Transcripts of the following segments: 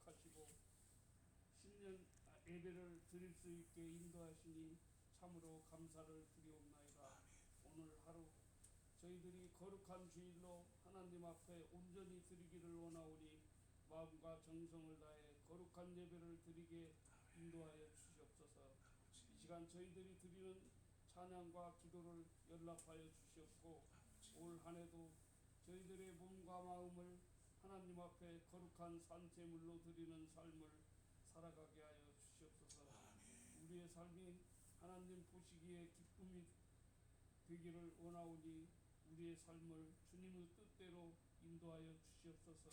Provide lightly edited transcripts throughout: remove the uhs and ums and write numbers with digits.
허락하시고 신년 예배를 드릴 수 있게 인도하시니 참으로 감사를 드리옵나이다. 오늘 하루 저희들이 거룩한 주일로 하나님 앞에 온전히 드리기를 원하오니 마음과 정성을 다해 거룩한 예배를 드리게 인도하여 주시옵소서. 이 시간 저희들이 드리는 찬양과 기도를 연락하여 주시옵고 올 한해도 저희들의 몸과 마음을 하나님 앞에 거룩한 산제물로 드리는 삶을 살아가게 하여 주시옵소서. 우리의 삶이 하나님 보시기에 기쁨이 되기를 원하오니 우리의 삶을 주님의 뜻대로 인도하여 주시옵소서.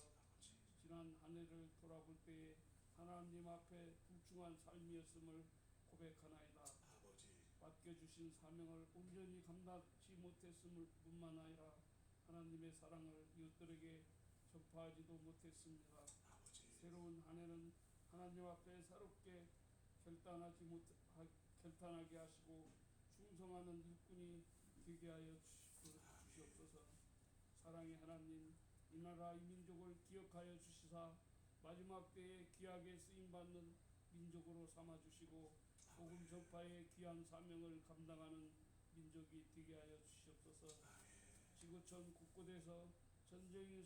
지난 한 해를 돌아볼 때에 하나님 앞에 불충한 삶이었음을 고백하나이다. 맡겨주신 사명을 온전히 감당하지 못했음을 뿐만 아니라 하나님의 사랑을 이웃들에게 전파하지도 못했습니다. 새로운 한 해는 하나님 앞에 새롭게 결단하게 하시고 충성하는 일꾼이 되게 하여 주시옵소서. 사랑의 하나님, 이 나라 이 민족을 기억하여 주시사 마지막 때에 귀하게 쓰임받는 민족으로 삼아주시고 복음 전파의 귀한 사명을 감당하는 민족이 되게 하여 주시옵소서. 지구촌 곳곳에서 전쟁의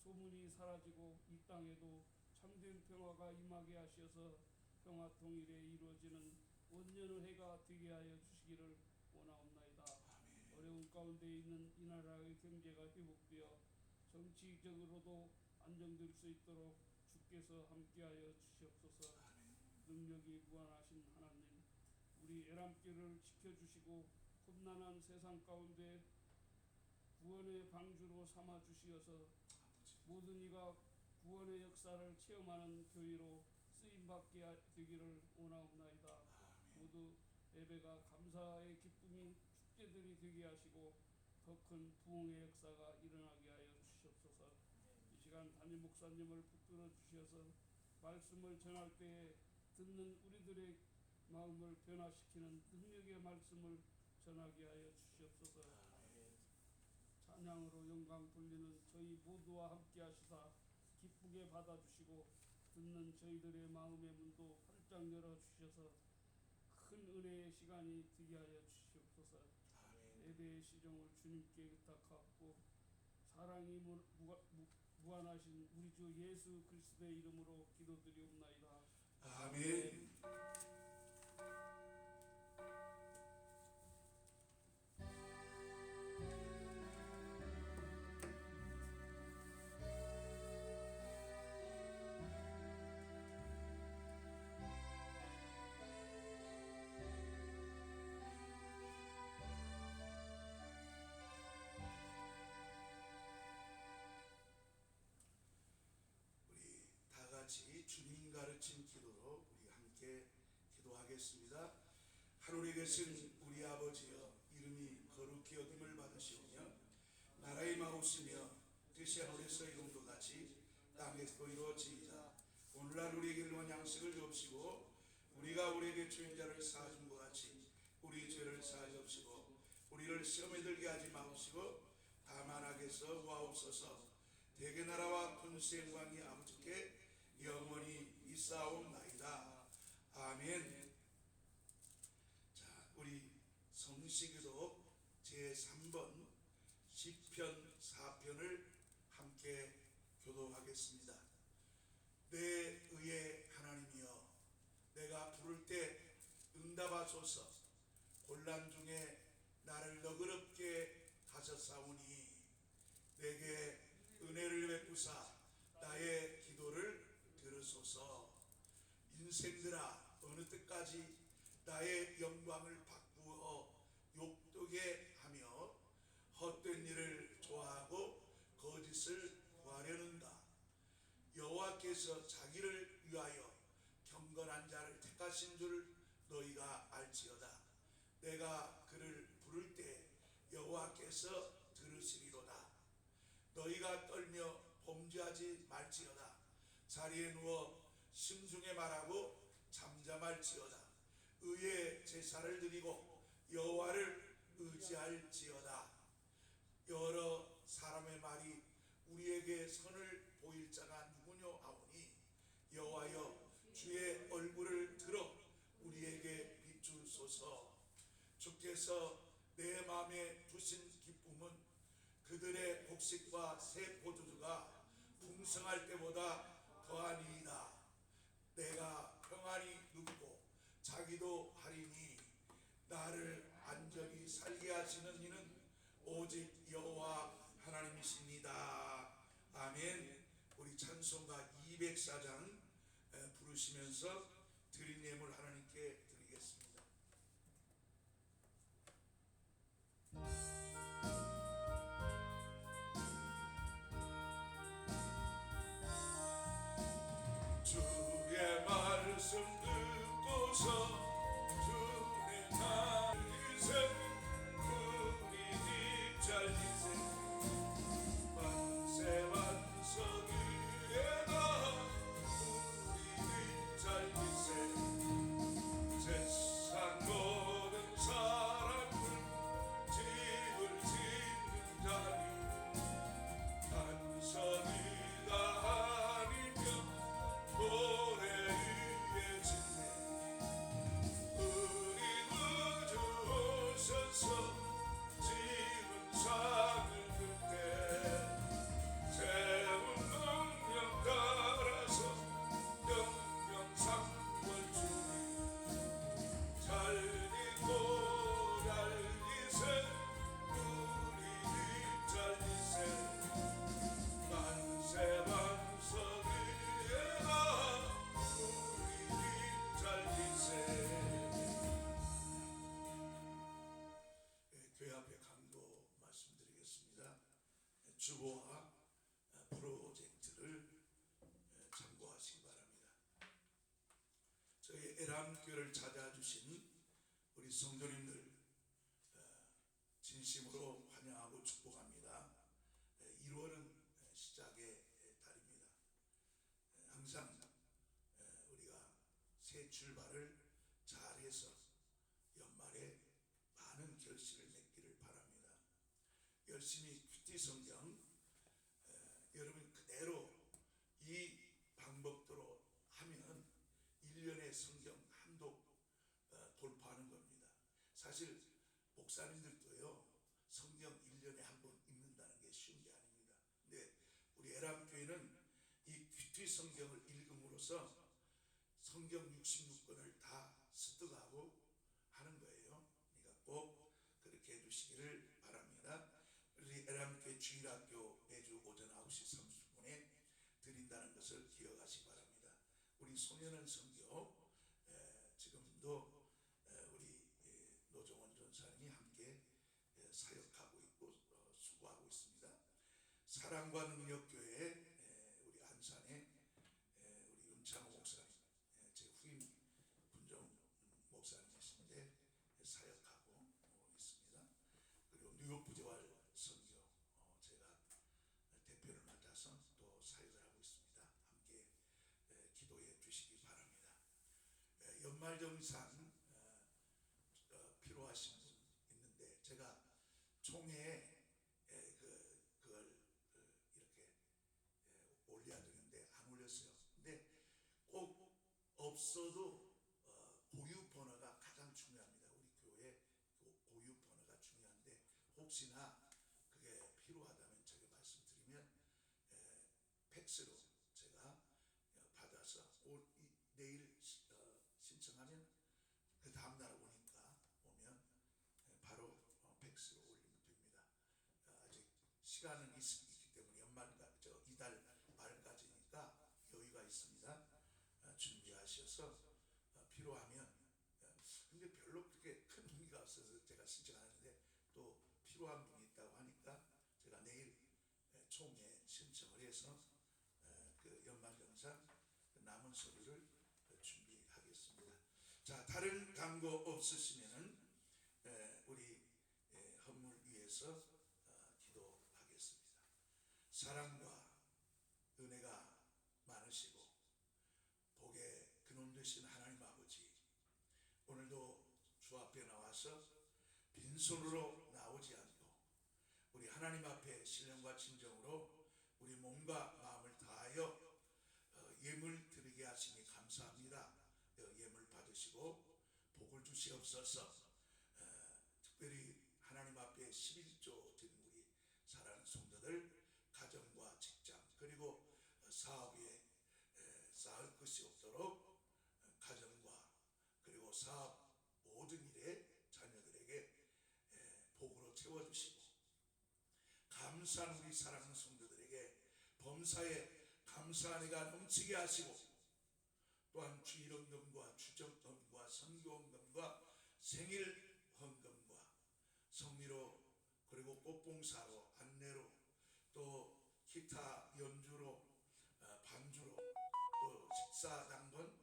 소문이 사라지고 이 땅에도 참된 평화가 임하게 하셔서 평화 통일에 이루어지는 원년의 해가 되게 하여 주시기를 원하옵나이다. 어려운 가운데 있는 이 나라의 경제가 회복되어 정치적으로도 안정될 수 있도록 주께서 함께하여 주시옵소서. 능력이 무한하신 하나님, 우리 에람길을 지켜주시고 험난한 세상 가운데 구원의 방주로 삼아 주시어서 모든 이가 구원의 역사를 체험하는 교회로 쓰임받게 되기를 원하옵나이다. 모두 예배가 감사의 기쁨이 축제들이 되게 하시고 더 큰 부흥의 역사가 일어나게 하여 주시옵소서. 이 시간 담임 목사님을 붙들어 주셔서 말씀을 전할 때에 듣는 우리들의 마음을 변화시키는 능력의 말씀을 전하게 하여 주시옵소서. 찬양으로 영광 돌리는 저희 모두와 함께 하시사 기쁘게 받아주시고 듣는 저희들의 마음의 문도 활짝 열어주셔서 큰 은혜의 시간이 되게 하여 주시옵소서. 예배의 시종을 주님께 의탁하고 사랑이 무한하신 우리 주 예수 그리스도의 이름으로 기도드리옵나이다. 아멘. 같이 주님 가르친 기도로 우리 함께 기도하겠습니다. 하늘에 계신 우리 아버지여, 이름이 거룩히 여김을 받으시오며 나라의 마옵시며 뜻이 하늘에서 이룬것 같이 땅에서도 이루어지이다. 오늘날 우리에게 일용할 양식을 주옵시고 우리가 우리에게 죄인 자를 사하준 것 같이 우리 죄를 사하옵시고 우리를 시험에 들게 하지 마옵시고 다만 악에서 구하옵소서. 대개 나라와 권세 영광이 아버지께 영원히 있사옵나이다. 아멘. 자, 우리 성시기도 제3번 시편 4편을 함께 교도하겠습니다. 내 의의 하나님이여, 내가 부를 때 응답하소서. 곤란 중에 나를 너그럽게 하셨사오니 내게 은혜를 베푸사 나의 기도를 들으소서. 인생들아, 어느 때까지 나의 영광을 바꾸어 욕되게 하며 헛된 일을 좋아하고 거짓을 구하려는가? 여호와께서 자기를 위하여 경건한 자를 택하신 줄 너희가 알지어다. 내가 그를 부를 때 여호와께서 들으시리로다. 너희가 떨며 범죄하지 말지어다. 자리에 누워 심중에 말하고 잠잠할지어다. 의의 제사를 드리고 여호와를 의지할지어다. 여러 사람의 말이 우리에게 선을 보일 자가 누구뇨 하오니 주께서 내 마음에 두신 기쁨은 그들의 곡식과 새 포도주가 풍성할 때보다 더하니이다. 내가 평안히 누리고 자기도 하리니 나를 안전히 살게 하시는 이는 오직 여호와 하나님이십니다. 아멘. 우리 찬송가 204장 부르시면서 드린 예물 하나님께 드리겠습니다. 주의 말씀 듣고서 주의 말씀 우리 입잘리세 만세 만석에다 우리 입잘리세 세상 모든 사람들 집을 짓는 자니 단성이가 아니면 모래 위에 짓네 우리 구주 오셔서 지은 산을 그때 세운 능력 따라서 영영상을 주니 잘 믿고 달리세 우리 뒷잘리세 만세 만석이에다 우리 뒷잘리세. 교회 앞에 강도 말씀드리겠습니다. 주보와 프로젝트를 참고하시기 바랍니다. 저희 에람교회를 찾아주신 우리 성도님들 진심으로 환영하고 축복합니다. 1월은 시작의 달입니다. 항상 우리가 새 출발을 잘해서 연말에 많은 결실을 맺기를 바랍니다. 열심히 큐티 성경 여러분 그대로 이 방법대로 하면 1년의 성경 한독 돌파하는 겁니다. 사실 목사님들도요 성경 1년에 한 번 읽는다는 게 쉬운 게 아닙니다. 근데 우리 에람교회는 이 큐티 성경을 읽음으로써 성경 66권을 다 습득하고 하는 거예요. 그러니까 꼭 그렇게 해주시기를 바랍니다. 우리 에람교회 주일학교 매주 오전 9시 30분에 드린다는 것을 기억하시기 바랍니다. 우리 소년원 선교 지금도 우리 노정원 전사님이 함께 사역하고 있고 수고하고 있습니다. 사랑과 능력교회 우리 안산에 우리 은창호 목사님 제 후임 분정 목사님이신데 사역하고 있습니다. 그리고 뉴욕 부재활 선교 제가 대표를 맡아서 또 사역을 하고 있습니다. 함께 기도해 주시기 바랍니다. 연말정산 필요하신 분 있는데 제가 총회에 그걸 이렇게 올려야 되는데 안 올렸어요. 근데 꼭 없어도 고유 번호가 가장 중요합니다. 우리 교회 고유 번호가 중요한데 혹시나 그게 필요하다면 제가 말씀드리면 팩스로 제가 받아서 내일 신청하면 그 다음날 오면 바로 팩스로 올리면 됩니다. 아직 시간은 있기 때문에 이달 말까지니까 여유가 있습니다. 준비하셔서 필요하면 근데 별로 그렇게 큰 무기가 없어서 제가 신청하는데 또 필요한 분이 있다고 하니까 제가 내일 총회 신청을 해서 그 연말정산 남은 서류를 준비하겠습니다. 자, 다른 광고 없으시면은 우리 헌물 위해서 기도하겠습니다. 사랑과 은혜가 많으시고 복의 근원 되신 하나님 아버지, 오늘도 주 앞에 나와서 빈손으로 나오지 않고 우리 하나님 앞에 신령과 진정으로 우리 몸과 마음을 다하여 예물 드리게 하시니 감사합니다. 예물 받으시고 복을 주시옵소서. 11조 드린 우리 사랑하는 성도들, 가정과 직장 그리고 사업에 쌓을 것이 없도록 가정과 그리고 사업 모든 일에 자녀들에게 복으로 채워주시고, 감사한 우리 사랑하는 성도들에게 범사에 감사한 해가 넘치게 하시고, 또한 주일헌금과 주정헌금과 선교헌금과 생일헌금과 성미로 그리고 꽃봉사로 안내로 또 기타 연주로 반주로 또 식사당번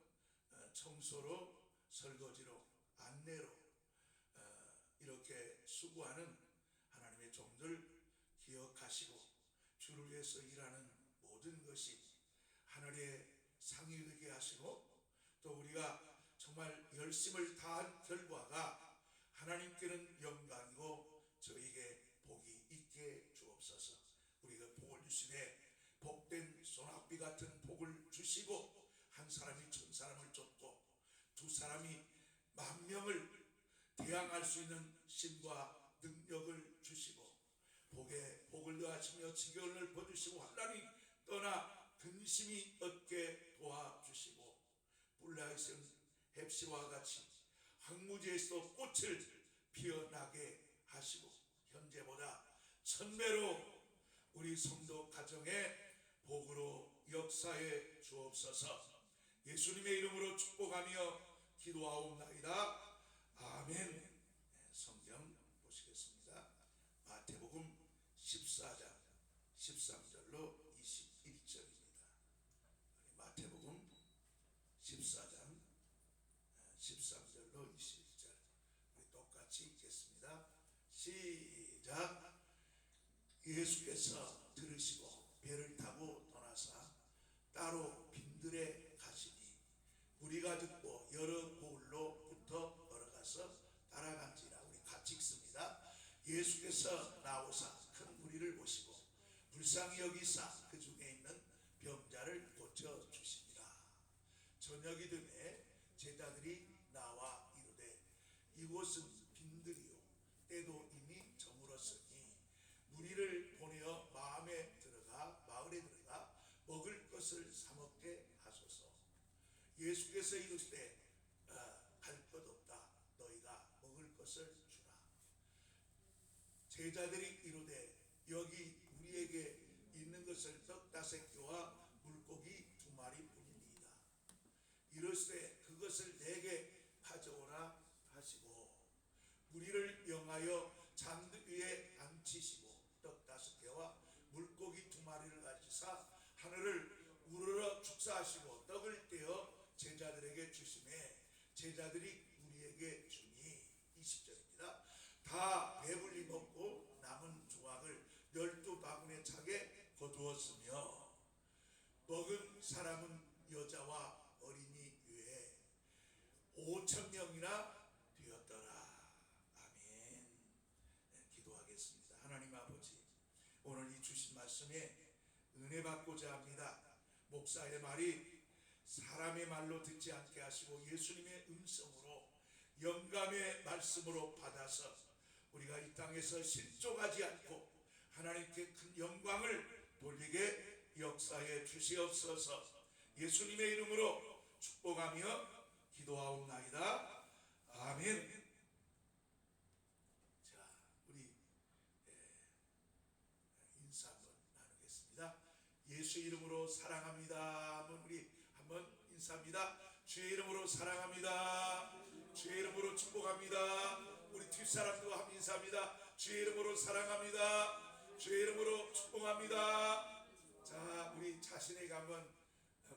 청소로 설거지로 안내로 이렇게 수고하는 하나님의 종들 기억하시고, 주를 위해서 일하는 모든 것이 하늘의 상이 되게 하시고, 또 우리가 정말 열심을 다한 결과가 하나님께는 영광이고 저에게 복이 있게 주옵소서. 우리가 복을 주시되 복된 소낙비 같은 복을 주시고, 한 사람이 천 사람을 쫓고 두 사람이 만 명을 대항할 수 있는 신과 능력을 주시고, 복에 복을 더하시며 지경을 벗으시고 환난이 떠나 근심이 얻게 도와주시고, 불라이슨 헵시와 같이 황무지에서 꽃을 피어나게 하시고, 현재보다 1000배로 우리 성도 가정에 복으로 역사해 주옵소서. 예수님의 이름으로 축복하며 기도하옵나이다. 아멘. 성경 보시겠습니다. 마태복음 14장 13절로 21절입니다. 마태복음 14장 13절로 21절 우리 똑같이 읽겠습니다. 시작. 예수께서 들으시고 배를 타고 떠나사 따로 빈들에 가시니, 무리가 듣고 여러 고을로부터 걸어가서 따라간지라. 우리 같이 읽습니다. 예수께서 나오사 큰 무리를 보시고 불쌍히 여기사 그 중에 있는 병자를 고쳐주시니라. 저녁이 되매 제자들이 나와 이르되 이곳은 빈들이요 때도 이미 저물었으니 무리를 보내어 마을에 들어가 먹을 것을 사 먹게 하소서. 예수께서 이르시되 갈 것 없다. 너희가 먹을 것을 주라. 제자들이 이르되 여기 우리에게 있는 것을 떡 5개와 물고기 2마리뿐이니이다. 이르시되 그것을 내게 가져오라 하시고, 무리를 명하여 잔 위에 앉히시고 떡 5개와 물고기 2마리를 가지사 하늘을 우러러 축사하시고 떡을 떼어 제자들에게 주시매 제자들이 우리에게 주니. 20절입니다. 다 배불리 먹고 남은 조각을 12바구니에 차게 거두었으며, 먹은 사람은 여자와 어린이 외에 5,000명이나 되었더라. 아멘. 기도하겠습니다. 하나님 아버지, 오늘 이 주신 말씀에 은혜 받고자 합니다. 목사의 말이 사람의 말로 듣지 않게 하시고 예수님의 음성으로 영감의 말씀으로 받아서 우리가 이 땅에서 실족하지 않고 하나님께 큰 영광을 돌리게 역사해 주시옵소서. 예수님의 이름으로 축복하며 기도하옵나이다. 아멘. 자, 우리 인사 한번 나누겠습니다. 예수 이름으로 사랑합니다. 우리 한번 인사합니다. 주의 이름으로 사랑합니다. 주의 이름으로 축복합니다. 우리 뒷사람들과 한번 인사합니다. 주의 이름으로 사랑합니다. 주의 이름으로 축복합니다. 자, 우리 자신에게 한번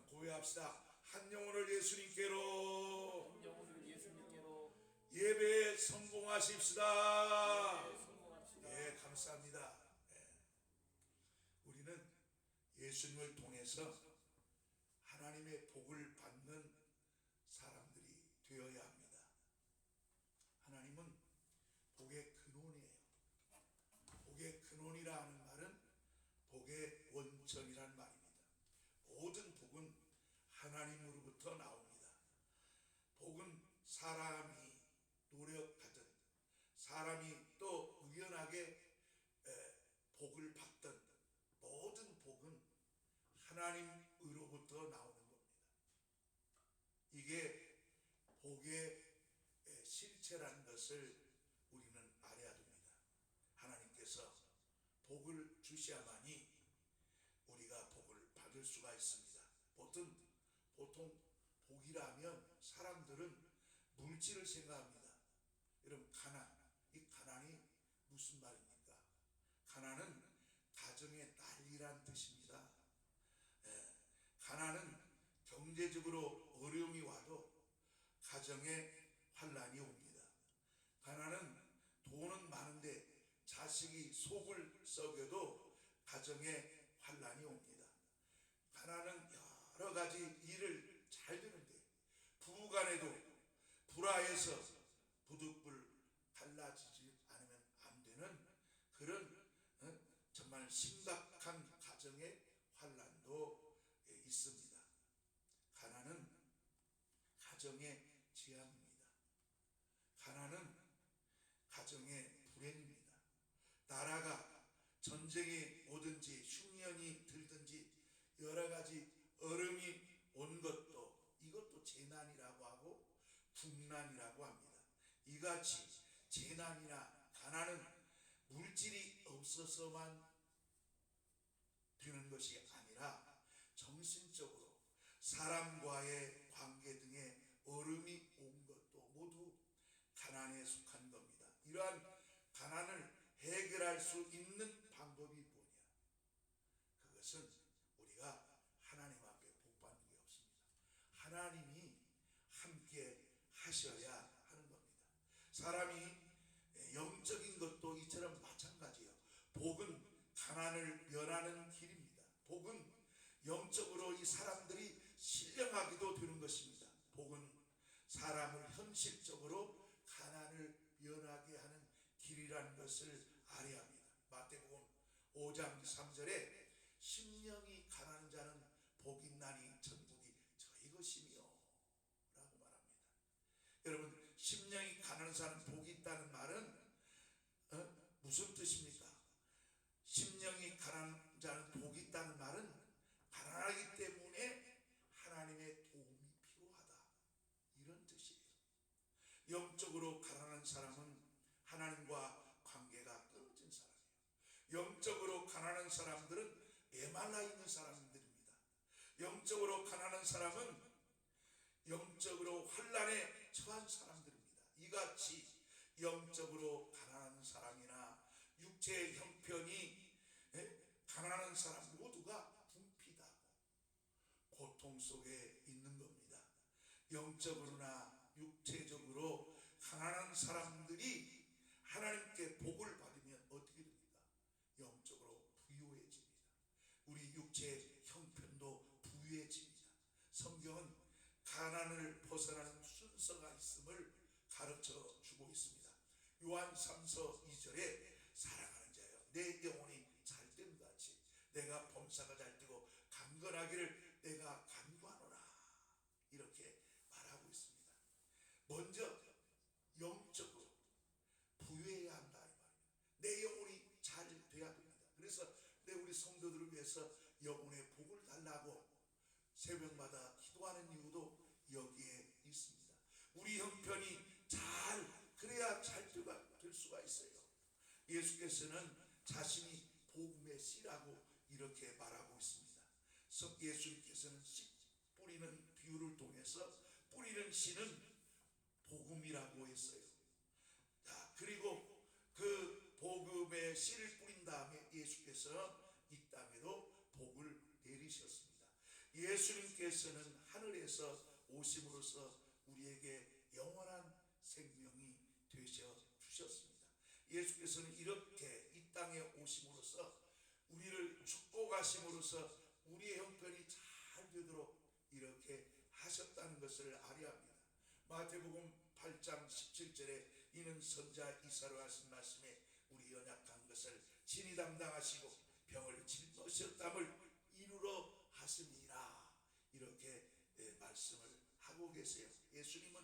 고백합시다. 한 영혼을 예수님께로 예배에 성공하십시다. 예, 감사합니다. 우리는 예수님을 통해서 하나님의 복을 받는 사람들이 되어야 합니다. 하나님은 복의 근원이에요. 복의 근원이라 하는 말은 복의 원천이란 말입니다. 모든 복은 하나님으로부터 나옵니다. 복은 사람이 노력하든 사람이 또 의연하게 하나님으로부터 나오는 겁니다. 이게 복의 실체라는 것을 우리는 알아야 됩니다. 하나님께서 복을 주셔야만이 우리가 복을 받을 수가 있습니다. 보통 복이라면 사람들은 물질을 생각합니다. 여러분, 이 가난이 무슨 말입니까? 가난은 가정의 난리란 뜻입니다. 가난은 경제적으로 어려움이 와도 가정에 환란이 옵니다. 가난은 돈은 많은데 자식이 속을 썩여도 가정에 환란이 옵니다. 가난은 여러 가지 일을 잘 되는데 부부간에도 불화해서 부득불 갈라지지 않으면 안 되는 그런 정말 심각한 가정의 환란도 있습니다. 가난은 가정의 재앙입니다. 가난은 가정의 불행입니다. 나라가 전쟁이 오든지 흉년이 들든지 여러 가지 얼음이 온 것도 이것도 재난이라고 하고 국난이라고 합니다. 이같이 재난이나 가난은 물질이 없어서만 되는 것이 아니라 정신적으로 사람과의 관계 등의 얼음이 온 것도 모두 가난에 속한 겁니다. 이러한 가난을 해결할 수 있는 방법이 뭐냐? 그것은 우리가 하나님 앞에 복 받는 게 없습니다. 하나님이 함께 하셔야 하는 겁니다. 사람이 영적인 것도 이처럼 마찬가지예요. 복은 가난을 면하는 길입니다. 복은 영적으로 이 사람들이 신령하기도 되는 것입니다. 복은 사람을 현실적으로 가난을 면하게 하는 길이라는 것을 알아야 합니다. 마태복음 5장 3절에 심령이 가난한 자는 복이 있나니 천국이 저희 것이며 라고 말합니다. 여러분, 심령이 가난한 자는 복이 있다는 말은 무슨 뜻입니까? 심령이 가난한 자는 복이 있다는 말은 가난하기 때문에 하나님의 도움이 필요하다, 이런 뜻이에요. 영적으로 가난한 사람은 하나님과 관계가 끊어진 사람이에요. 영적으로 가난한 사람들은 메말라 있는 사람들입니다. 영적으로 가난한 사람은 영적으로 환난에 처한 사람들입니다. 이같이 영적으로 가난한 사람이나 육체의 형편이 가난한 사람 모두가 궁핍하고 고통 속에 있는 겁니다. 영적으로나 육체적으로 가난한 사람들이 하나님께 복을 받으면 어떻게 됩니까? 영적으로 부유해집니다. 우리 육체의 형편도 부유해집니다. 성경은 가난을 벗어나는 순서가 있음을 가르쳐 주고 있습니다. 요한 3서 2절에 사랑하는 자여, 내 영혼이 잘됨 같이 내가 범사가 잘되고 강건하기를 내가 간구하노라, 이렇게 말하고 있습니다. 먼저 영적으로 부유해야 한다 이 말입니다. 내 영혼이 잘 돼야 됩니다. 그래서 우리 성도들을 위해서 영혼의 복을 달라고 새벽마다 기도하는 이유도 여기에 있습니다. 우리 형편이 그래야 잘 될 수가 있어요. 예수께서는 자신이 복음의 씨라고 이렇게 말하고 있습니다. 예수님께서는 씨 뿌리는 비유를 통해서 뿌리는 씨는 복음이라고 했어요. 자, 그리고 그 복음의 씨를 뿌린 다음에 예수께서 이 땅에도 복을 내리셨습니다. 예수님께서는 하늘에서 오심으로써 우리에게 영원한 생명이 되셔 주셨습니다. 예수께서는 이렇게 이 땅에 오심으로써 우리를 축복하심으로써 우리의 형편이 잘 되도록 이렇게 하셨다는 것을 알아야 합니다. 마태복음 8장 17절에 이는 선자 이사로 하신 말씀에 우리 연약한 것을 친히 담당하시고 병을 짊어졌담을 이루러 하심이라, 이렇게 말씀을 하고 계세요. 예수님은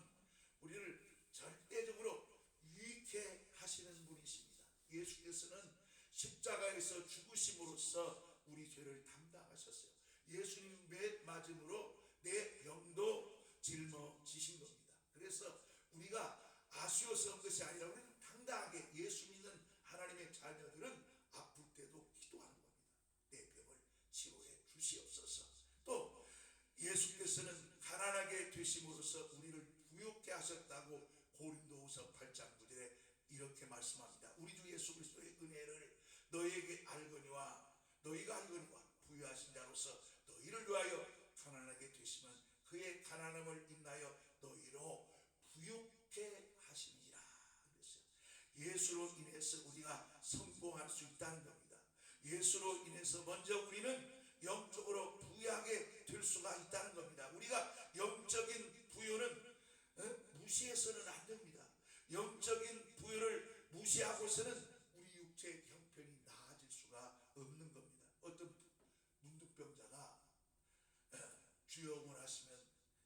우리를 절대적으로 유익해 하시는 분이십니다. 예수께서는 십자가에서 죽으심으로써 우리 죄를 담당하셨어요. 맞음으로 내 병도 짊어지신 겁니다. 그래서 우리가 아쉬워서 한 것이 아니라 우리는 당당하게 예수 믿는 하나님의 자녀들은 아플 때도 기도하는 겁니다. 내 병을 치료해 주시옵소서. 또 예수께서는 가난하게 되심으로써 우리를 부욕케 하셨다고 고린도후서 8장 9절에 이렇게 말씀합니다. 우리 주 예수 그리스도의 은혜를 너희에게 알거니와 너희가 알거니와 부유하신 자로서 너희를 위하여 가난하게 되시면 그의 가난함을 인하여 너희로 부욕케 하시니라 그랬어요. 예수로 인해서 우리가 성공할 수 있다는 겁니다. 예수로 인해서 먼저 우리는 영적으로 부유하게 될 수가 있다는 겁니다. 우리가 영적인 부유는 무시해서는 안 됩니다. 영적인 부유를 무시하고서는 우리 육체의 형편이 나아질 수가 없는 겁니다. 어떤 문둥병자가 주여 원하시면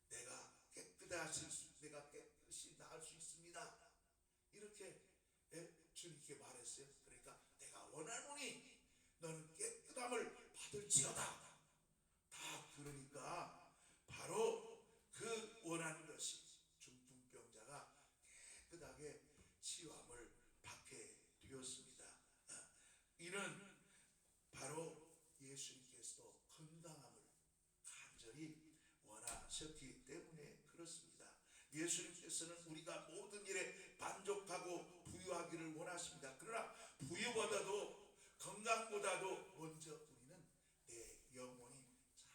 내가 깨끗이 나을 수 있습니다. 이렇게 주님께 말했어요. 그러니까 내가 원하노니 너는 깨끗함을 받을지어다. 다 그러니까 바로 그 원하는 것이 중풍병자가 깨끗하게 치유함을 받게 되었습니다. 이는 바로 예수님께서도 건강함을 간절히 원하셨기 때문에 그렇습니다. 예수님께서는 우리가 모든 일에 만족하고 부유하기를 원하십니다. 그러나 부유보다도 건강보다도 먼저 우리는 내 영혼이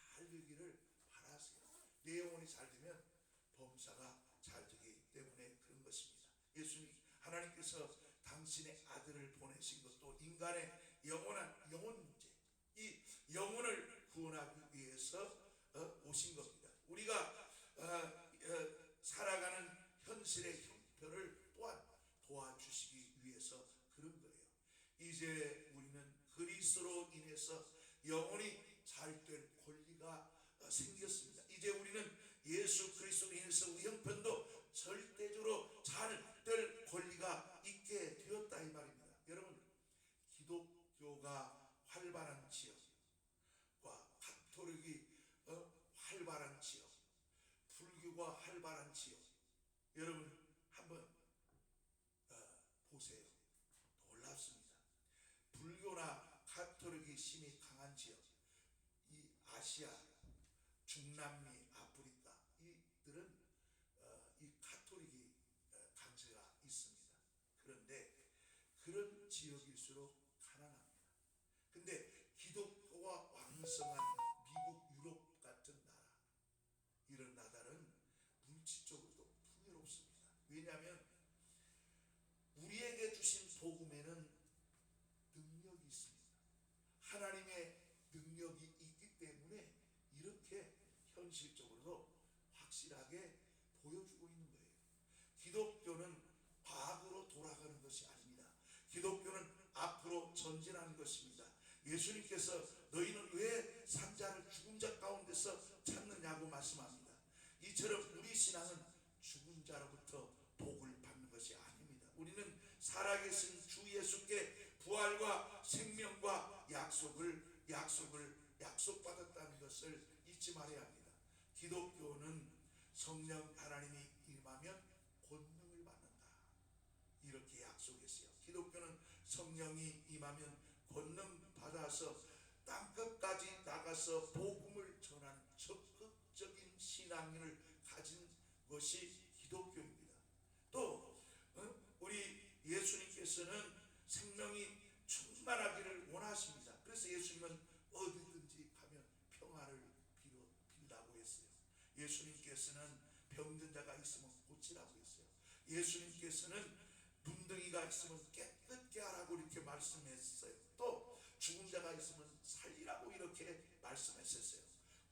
잘 되기를 바라세요. 내 영혼이 잘 되면 범사가 잘 되기 때문에 그런 것입니다. 예수님 하나님께서 당신의 아들을 보내신 것도 인간의 영원한 영혼 문제, 이 영혼을 구원하기 위해서 오신 겁니다. 우리가 살아가는 현실의 형편을 또한 도와주시기 위해서 그런 거예요. 이제 우리는 그리스도로 인해서 영혼이 잘 될 권리가 생겼습니다. 이제 우리는 예수 그리스도로 인해서 우리 형편도 절대적으로 잘 될 권리가 있게 되었다 이 말입니다. 여러분, 기독교가 활발한 지역과 가톨릭이 활발한 지역, 불교가 활발한 지역, 여러분 한번 보세요. 놀랍습니다. 불교나 가톨릭이 힘이 강한 지역, 이 아시아, 중남미, 아프리카 이들은 이 가톨릭이 강세가 있습니다. 그런데 그런 지역일수록 가난합니다. 근데 기독교가 왕성한 미국, 유럽 같은 나라, 이런 나라는 물질적으로도 풍요롭습니다. 왜냐하면 우리에게 주신 복음에는 능력이 있습니다. 하나님의 능력이 있기 때문에 이렇게 현실적으로도 확실하게 보여주고 있는 거예요. 기독교는 과거로 돌아가는 것이 아닙니다. 기독교는 앞으로 전진하는 것입니다. 예수님께서 너희는 왜 산자를 죽은 자 가운데서 찾느냐고 말씀합니다. 이처럼 우리 신앙은 죽은 자로부터 복을 받는 것이 아닙니다. 우리는 살아계신 주 예수께 부활과 생명과 약속받았다는 것을 잊지 말아야 합니다. 기독교는 성령 하나님이 임하면 권능을 받는다. 이렇게 약속했어요. 기독교는 성령이 임하면 권능 받아서 땅끝까지 나가서 복음을 전하는 적극적인 신앙을 가진 것이 기독교입니다. 또 우리 예수님께서는 생명이 충만하기를 원하십니다. 그래서 예수님은 어디든지 가면 평화를 빌라고 했어요. 예수님께서는 병든 자가 있으면 고치라고 했어요. 예수님께서는 문둥이가 있으면 깨끗게 하라고 이렇게 말씀했어요. 또 죽은 자가 있으면 살리라고 이렇게 말씀했었어요.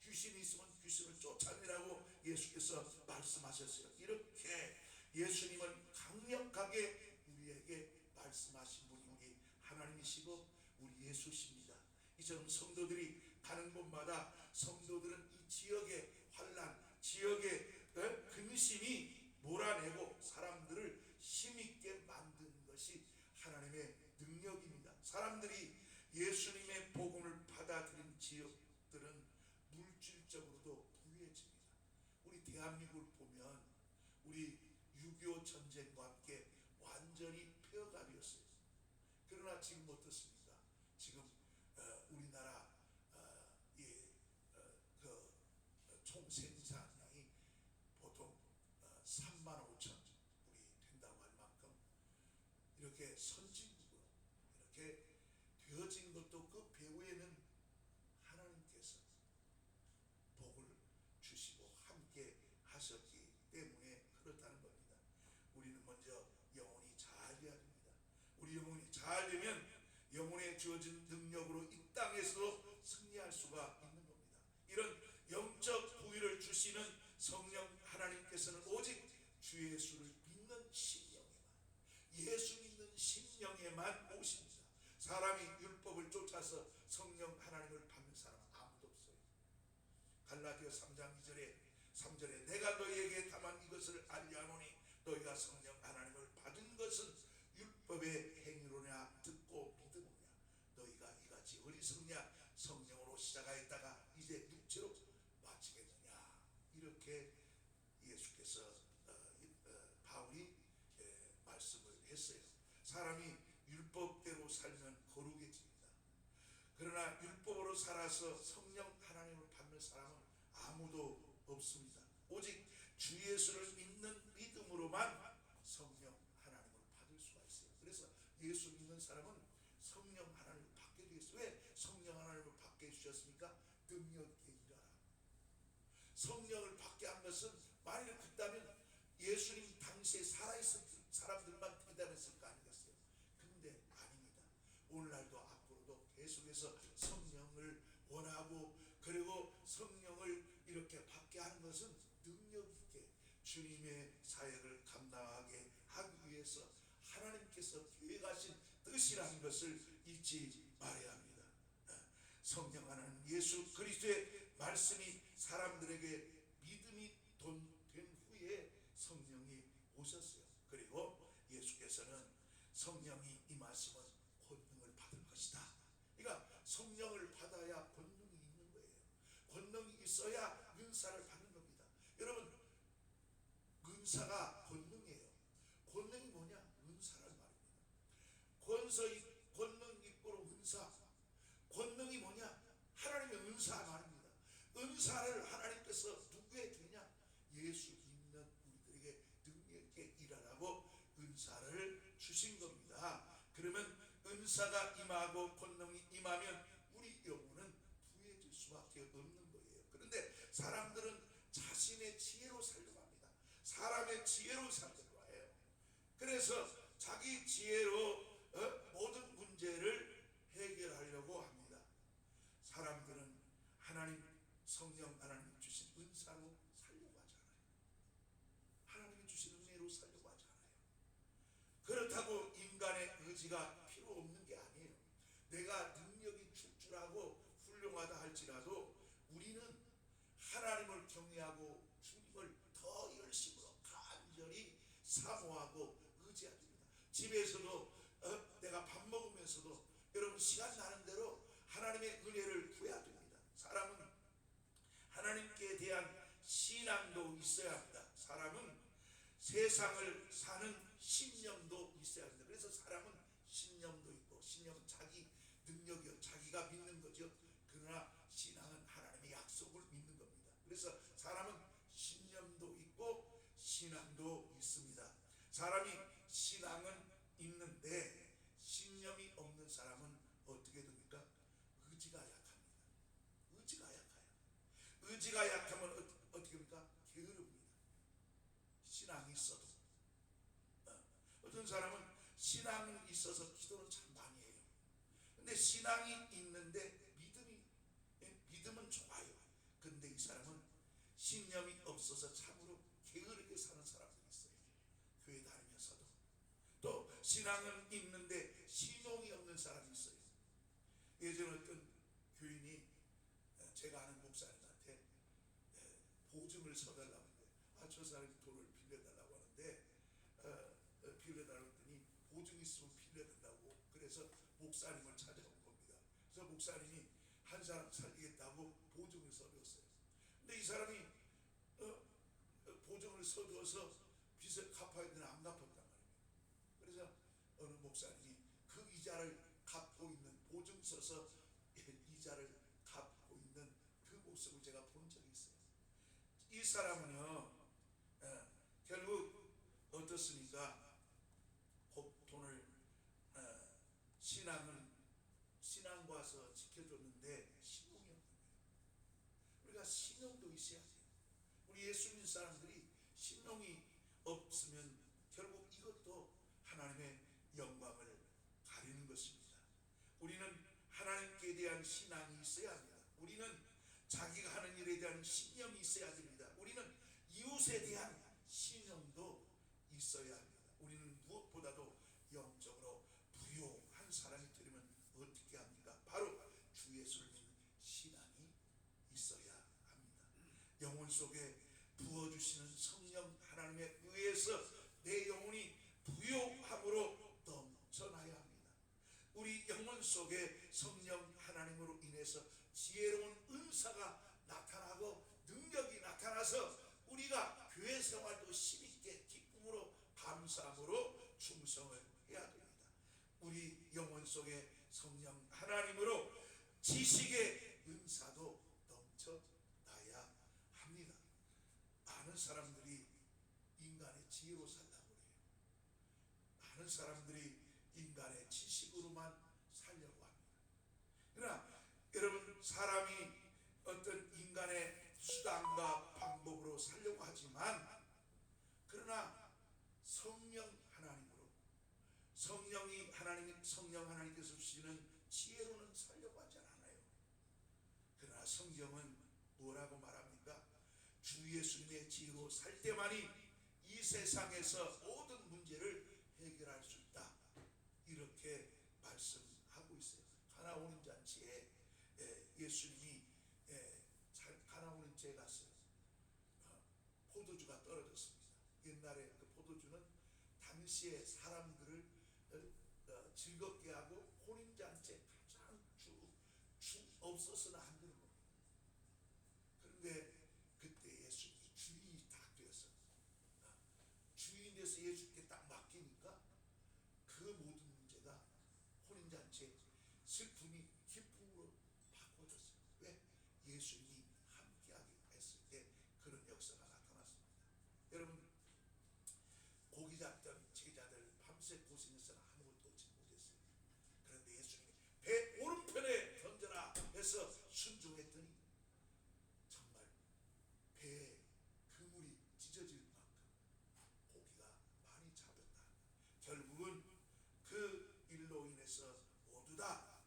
귀신이 있으면 귀신을 쫓아내라고 예수께서 말씀하셨어요. 이렇게 예수님은 강력하게 우리에게 말씀하신 분이 우리 하나님이시고 우리 예수십니다. 이처럼 성도들이 가는 곳마다 성도들은 이 지역의 환난, 지역의 근심이 몰아내고 사람들을 힘있게 만드는 것이 하나님의 능력입니다. 사람들이 예수님의 복음을 받아들인 지역들은 물질적으로도 대한민국을 보면 우리 6.25 전쟁과 함께 완전히 폐허가 되었어요. 그러나 지금 어떻습니까? 지금 우리나라 총 생산량이 보통 3만 5천 우리 된다고 할 만큼 이렇게 선진국으로 이렇게 되어진 것도 그 배후에는 하나님께서 복을 주시고 함께 하셨기 때문에 그렇다는 겁니다. 우리는 먼저 영혼이 잘 돼야 됩니다. 우리 영혼이 잘 되면 영혼에 주어진 능력으로 이 땅에서 승리할 수가 있는 겁니다. 이런 영적 부위를 주시는 성령 하나님께서는 오직 주 예수를 믿는 심령에만, 예수 믿는 심령에만 오십니다. 사람이 율법을 쫓아서 성령 하나님을 받는 사람은 아무도 없어요. 갈라디아 3장 3절에 내가 너희에게 다만 이것을 알려하노니 너희가 성령 하나님을 받은 것은 율법의 행위로냐 듣고 믿음이냐. 너희가 이같이 어리석냐. 성령으로 시작하였다가 이제 육체로 마치겠느냐. 이렇게 예수께서 바울이 말씀을 했어요. 사람이 율법대로 살면 거룩해집니다. 그러나 율법으로 살아서 성령 하나님을 받는 사람은 아무도 없습니다. 오직 주 예수를 믿는 믿음으로만 성령 하나님을 받을 수가 있어요. 그래서 예수 믿는 사람은 성령 하나님을 받게 되었어요. 왜 성령 하나님을 받게 해주셨습니까? 능력 있게 일하라. 성령을 받게 한 것은 만일 그렇다면 예수님 당시에 살아있을 사람들만 대단했을 거 아니겠어요? 근데 아닙니다. 오늘날도 앞으로도 계속해서 성령을 원하고 그리고 성령을 이렇게 받게 하는 것은 능력 있게 주님의 사역을 감당하게 하기 위해서 하나님께서 계획하신 뜻이라는 것을 잊지 말아야 합니다. 성령 하나님 예수 그리스도의 말씀이 사람들에게 믿음이 된 후에 성령이 오셨어요. 그리고 예수께서는 성령이 임하시면 권능을 받을 것이다. 그러니까 성령을 받아야 권능이 있는 거예요. 권능이 있어야 은사를 받는 겁니다. 여러분, 은사가 권능이에요. 권능이 뭐냐? 은사란 말입니다. 권능 있고 은사. 권능이 뭐냐? 하나님의 은사 말입니다. 은사를 하나님께서 누구에게 주냐? 예수 믿는 우리들에게 능력 있게 일하라고 은사를 주신 겁니다. 그러면 은사가 임하고 권능이 임하면 우리 영혼은 부해질 수밖에 없는 거예요. 그런데 사람들은 자신의 지혜로 살려고 합니다. 사람의 지혜로 살려고 해요. 그래서 자기 지혜로 모든 문제를 해결하려고 합니다. 사람들은 하나님 성령 하나님 주신 은사로 살려고 하잖아요. 하나님이 주신 은혜로 살려고 하잖아요. 그렇다고 인간의 의지가 필요 없는 게 아니에요. 내가 능력이 출중하고 훌륭하다 할지라도 우리는 하나님을 경외하고 주님을 더 열심으로 간절히 사모하고 의지해야 됩니다. 집에서도 내가 밥 먹으면서도 여러분 시간 나는 대로 하나님의 은혜를 구해야 됩니다. 사람은 하나님께 대한 신앙도 있어야 합니다. 사람은 세상을 사는 신념도 있어야 합니다. 그래서 사람은 신념도 있고, 신념은 자기 능력이요, 자기가 믿는 거죠. 그러나 신앙은 하나님의 약속을 믿는 겁니다. 그래서 사람은 신념도 있고 신앙도 있습니다. 사람이 신앙은 있는데 신념이 없는 사람은 어떻게 됩니까? 의지가 약합니다. 의지가 약해요. 의지가 약하면 어떻게 됩니까? 게으릅니다. 신앙이 있어도. 어떤 사람은 신앙이 있어서 기도는 참 많이 해요. 근데 신앙이 있는데 믿음은 좋아요. 근데 이 사람은 신념이 없어서 참으로 게으르게 사는 사람들이 있어요. 교회 다니면서도. 또 신앙은 있는데 신용이 없는 사람이 있어요. 예전에 어떤 교인이 제가 아는 목사님한테 보증을 서달라고 하는데 저 사람이 돈을 빌려달라고 하는데 빌려달라고 했더니 보증 있으면 빌려달라고. 그래서 목사님을 찾아온 겁니다. 그래서 목사님이 한 사람 살리겠다고 보증을 써줬어요. 근데 이 사람이 돈을 서두어서 빚을 갚아야 되나 안 갚았단 말입니다. 그래서 어느 목사님이 그 이자를 갚고 있는 보증 서서 이자를 갚고 있는 그 모습을 제가 본 적이 있어요. 이 사람은요 결국 어떻습니까? 돈을 신앙과서 지켜줬는데 신용이 없는 거예요. 우리가 신용도 있어야 돼요. 우리 예수 믿는 사람들이 신용이 없으면 결국 이것도 하나님의 영광을 가리는 것입니다. 우리는 하나님께 대한 신앙이 있어야 합니다. 우리는 자기가 하는 일에 대한 신념이 있어야 됩니다. 우리는 이웃에 대한 신념도 있어야 합니다. 우리는 무엇보다도 영적으로 부요한 사람이 되려면 어떻게 합니까? 바로 주 예수를 믿는 신앙이 있어야 합니다. 영혼 속에 부어주시는 성령 하나님에 의해서 내 영혼이 부요함으로 넘쳐나야 합니다. 우리 영혼 속에 성령 하나님으로 인해서 지혜로운 은사가 나타나고 능력이 나타나서 우리가 교회 생활도 힘있게 기쁨으로 감사함으로 충성을 해야 됩니다. 우리 영혼 속에 성령 하나님으로 지식의 은사도 넘쳐나야 합니다. 많은 사람들이 인간의 지혜로 살라고 해요. 많은 사람들이 인간의 지식으로만 살려고 합니다. 그러나 여러분, 사람이 어떤 인간의 수단과 방법으로 살려고 하지만, 그러나 성령 하나님으로, 성령 하나님께서 주시는 지혜로는 살려고 하지 않아요. 그러나 성경은 뭐라고 말합니까? 주 예수님의 지혜로 살 때만이 이 세상에서 모든 문제를 해결할 수 있다, 이렇게 말씀하고 있어요. 가나오는 잔치에 예수님이 가나오는 제에 갔어요. 포도주가 떨어졌습니다. 옛날에 그 포도주는 당시에 사람들을 즐겁게 하고 혼인잔치에 가장 없어서는 안 되는 겁니다. 그런데 그때 예수님이 주인이 딱 되었어요. 주인이 돼서 예수님께 딱 맡기니까 그 모든 문제가 혼인잔치에 슬픔이 기쁨으로 바꿔졌어요. 왜? 예수님이 함께하게 했을 때 그런 역사가 나타났습니다. 여러분, 고기 잡던 제자들 밤새 고생해서는 아무것도 얻지 못했어요. 그런데 예수님이 배 오른편에 던져라 해서 순종했더니 정말 배에 그물이 찢어질 만큼 고기가 많이 잡혔다. 결국은 그 일로 인해서 모두 다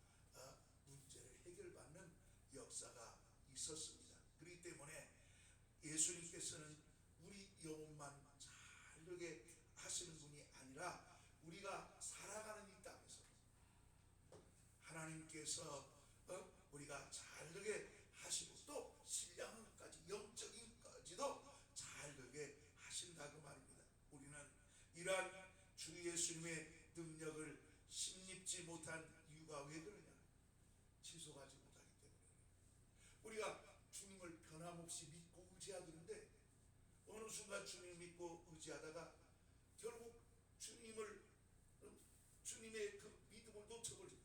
문제를 해결받는 역사가 있었습니다. 그렇기 때문에 예수님께서는 우리 영혼만 잘 되게 하시는 분이 아니라 우리가 살아가는 이 땅에서 하나님께서 우리가 잘 되게 하시고 또 신령까지 영적인까지도 잘 되게 하신다고 말입니다. 우리는 이러한 주 예수님의 능력을 심입지 못한 이유가 왜 그러냐? 지속하지 못하기 때문에. 우리가 주님을 변함없이 믿고 의지하는데 어느 순간 주님을 믿고 의지하다가 결국 주님의 그 믿음을 놓쳐버립니다.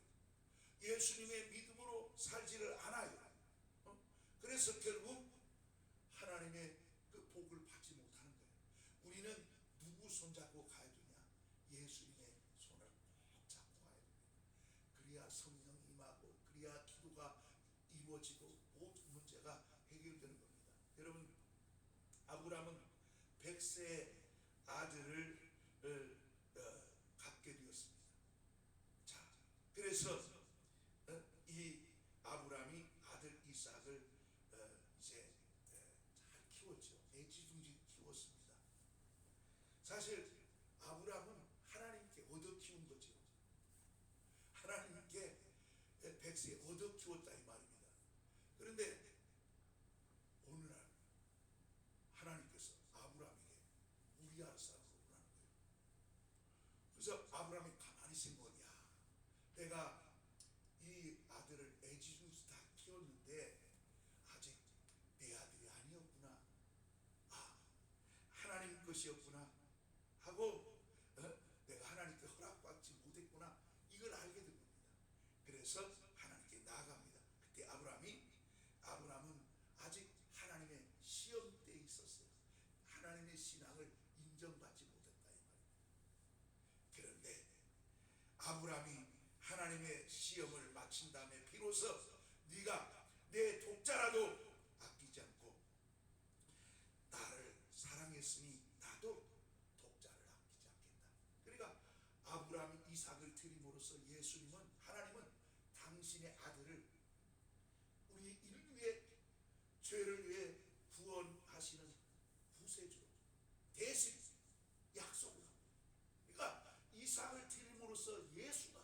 예수님의 믿음으로 살지를 않아요. 그래서 결국 하나님의 그 복을 받지 못하는 거예요. 우리는 누구 손잡고 가야 되냐? 예수님의 손을 꼭 잡고 가야 됩니다. 그래야 성령이 임하고 그래야 기도가 이루어지고 모든 문제가 해결되는 겁니다. 여러분, 아브라함은 100세의 아들을 갖게 되었습니다. 자, 그래서 이 아브라함이 아들 이삭을 이제 잘 키웠죠. 애지중지 키웠습니다. 사실 아브라함은 하나님께 얻어 키운 거죠. 하나님께 100세 얻어 키웠다 이 말입니다. 그런데 어느 날 하나님께서 아브라함에게 우리아를 사람으로 보라는 거예요. 그래서 아브라함이 가만히 생각해, 야, 내가 이 아들을 애지중지 다 키웠는데 아직 내 아들이 아니었구나. 하나님 것이었구나 하고 내가 하나님께 허락받지 못했구나 이걸 알게 된 겁니다. 그래서 하나님께 나아갑니다. 그때 아브라함은 아직 하나님의 시험 때에 있었어요. 하나님의 신앙을 인정받지 못했다 이 말입니다. 그런데 아브라함이 하나님의 시험을 마친 다음에 비로소 네가 내 독자라도 아끼지 않고 나를 사랑했으니 나도 독자를 아끼지 않겠다. 그러니까 아브라함이 이삭을 드림으로써 하나님은 당신의 아들을 우리 인류의 죄를 위해 구원하시는 구세주로 대신 약속을 합니다. 그러니까 이삭을 드림으로써 예수가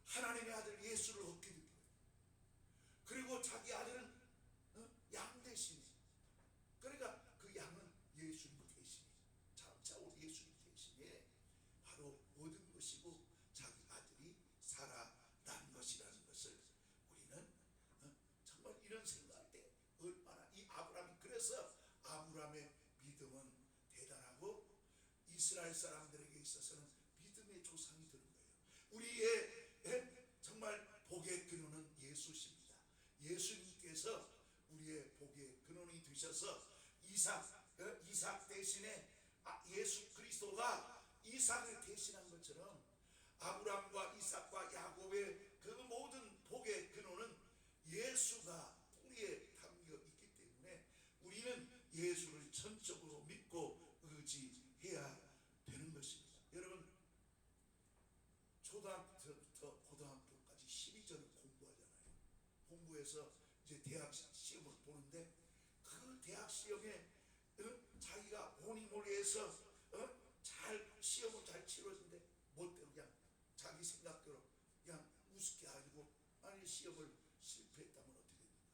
하나님의 아들 예수를 얻게 된 거예요. 그리고 자기 아들은 양 대신에, 그러니까 그 양은 예수님 대신에, 장차 올 예수님 대신에 바로 얻은 것이고 자기 아들이 살아난 것이라는 것을 우리는 정말 이런 생각할 때 얼마나 이 아브라함이, 그래서 아브라함의 믿음은 대단하고 이스라엘 사람들에게 있어서는 믿음의 조상이 되는 거예요. 우리의 정말 복의 근원은 예수십니다. 예수님께서 우리의 복의 근원이 되셔서 이삭 대신에 예수 그리스도가 이삭을 대신한 것처럼 아브라함과 이삭과 야곱의 그 모든 복의 근원은 예수가 뿌리에 담겨 있기 때문에 우리는 예수를 전적으로 믿고 의지해야 되는 것입니다. 여러분, 초등학교부터 고등학교까지 12절을 공부하잖아요. 공부해서 이제 대학 시험을 보는데 그 대학 시험에 자기가 호니몰리해서 잘 시험을 잘 치렀는데 멋대로 그냥 자기 생각대로 그냥 우습게 가지고 만일 시험을 실패했다면 어떻게 됩니까?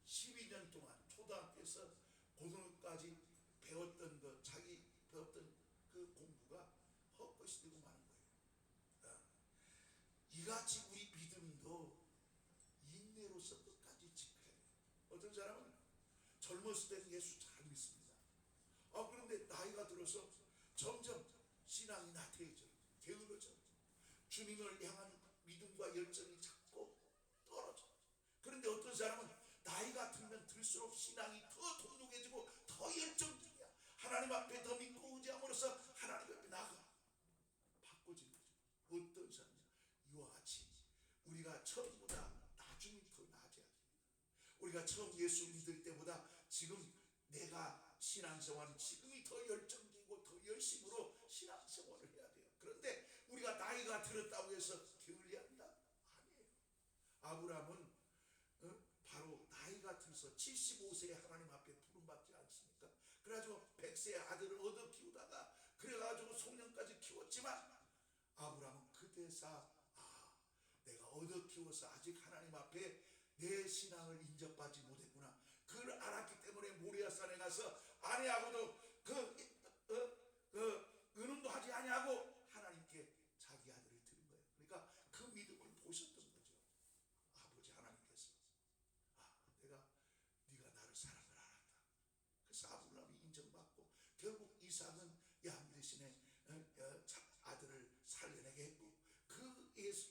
12년 동안 초등학교에서 고등학교까지 배웠던 것, 자기 배웠던 그 공부가 헛것이 되고 마는 거예요. 이같이 우리 믿음도 인내로서 끝까지 지켜야 돼요. 어떤 사람은 젊었을 때는 예수 잘 믿습니다. 그런데 나이가 들어서 점점 신앙이 나태해져, 게을러져, 주님을 향한 믿음과 열정이 자꾸 떨어져. 그런데 어떤 사람은 나이가 들면 들수록 신앙이 더 돈독해지고 더 열정적이야. 하나님 앞에 더 믿고 의지함으로써 하나님 앞에 나가 바꿔지는 거죠. 어떤 사람이냐, 이와 같이 우리가 처음보다 나중에 더 나아져야 됩니다. 우리가 처음 예수 믿을 때보다 지금 내가 신앙생활은 지금이 더 열정적이고 더 열심으로 신앙생활을 해야 돼요. 그런데 우리가 나이가 들었다고 해서 게을리한다? 아니에요. 아브라함은 바로 나이가 들어서 75세에 하나님 앞에 부름받지 않습니까? 그래가지고 100세의 아들을 얻어 키우다가 그래가지고 송년까지 키웠지만 아브라함은 그때서 내가 얻어 키워서 아직 하나님 앞에 내 신앙을 인정받지 못했구나. 그걸 알았기 때문에 모리아산에 가서 아내하고도 의논도 하지 아니하고 하나님께 자기 아들을 드린 거예요. 그러니까 그 믿음을 보셨던 거죠. 아버지 하나님께서 네가 나를 사랑을 알았다. 그래서 아브라함이 인정받고 결국 이삭은 양 대신에 아들을 살려내게 했고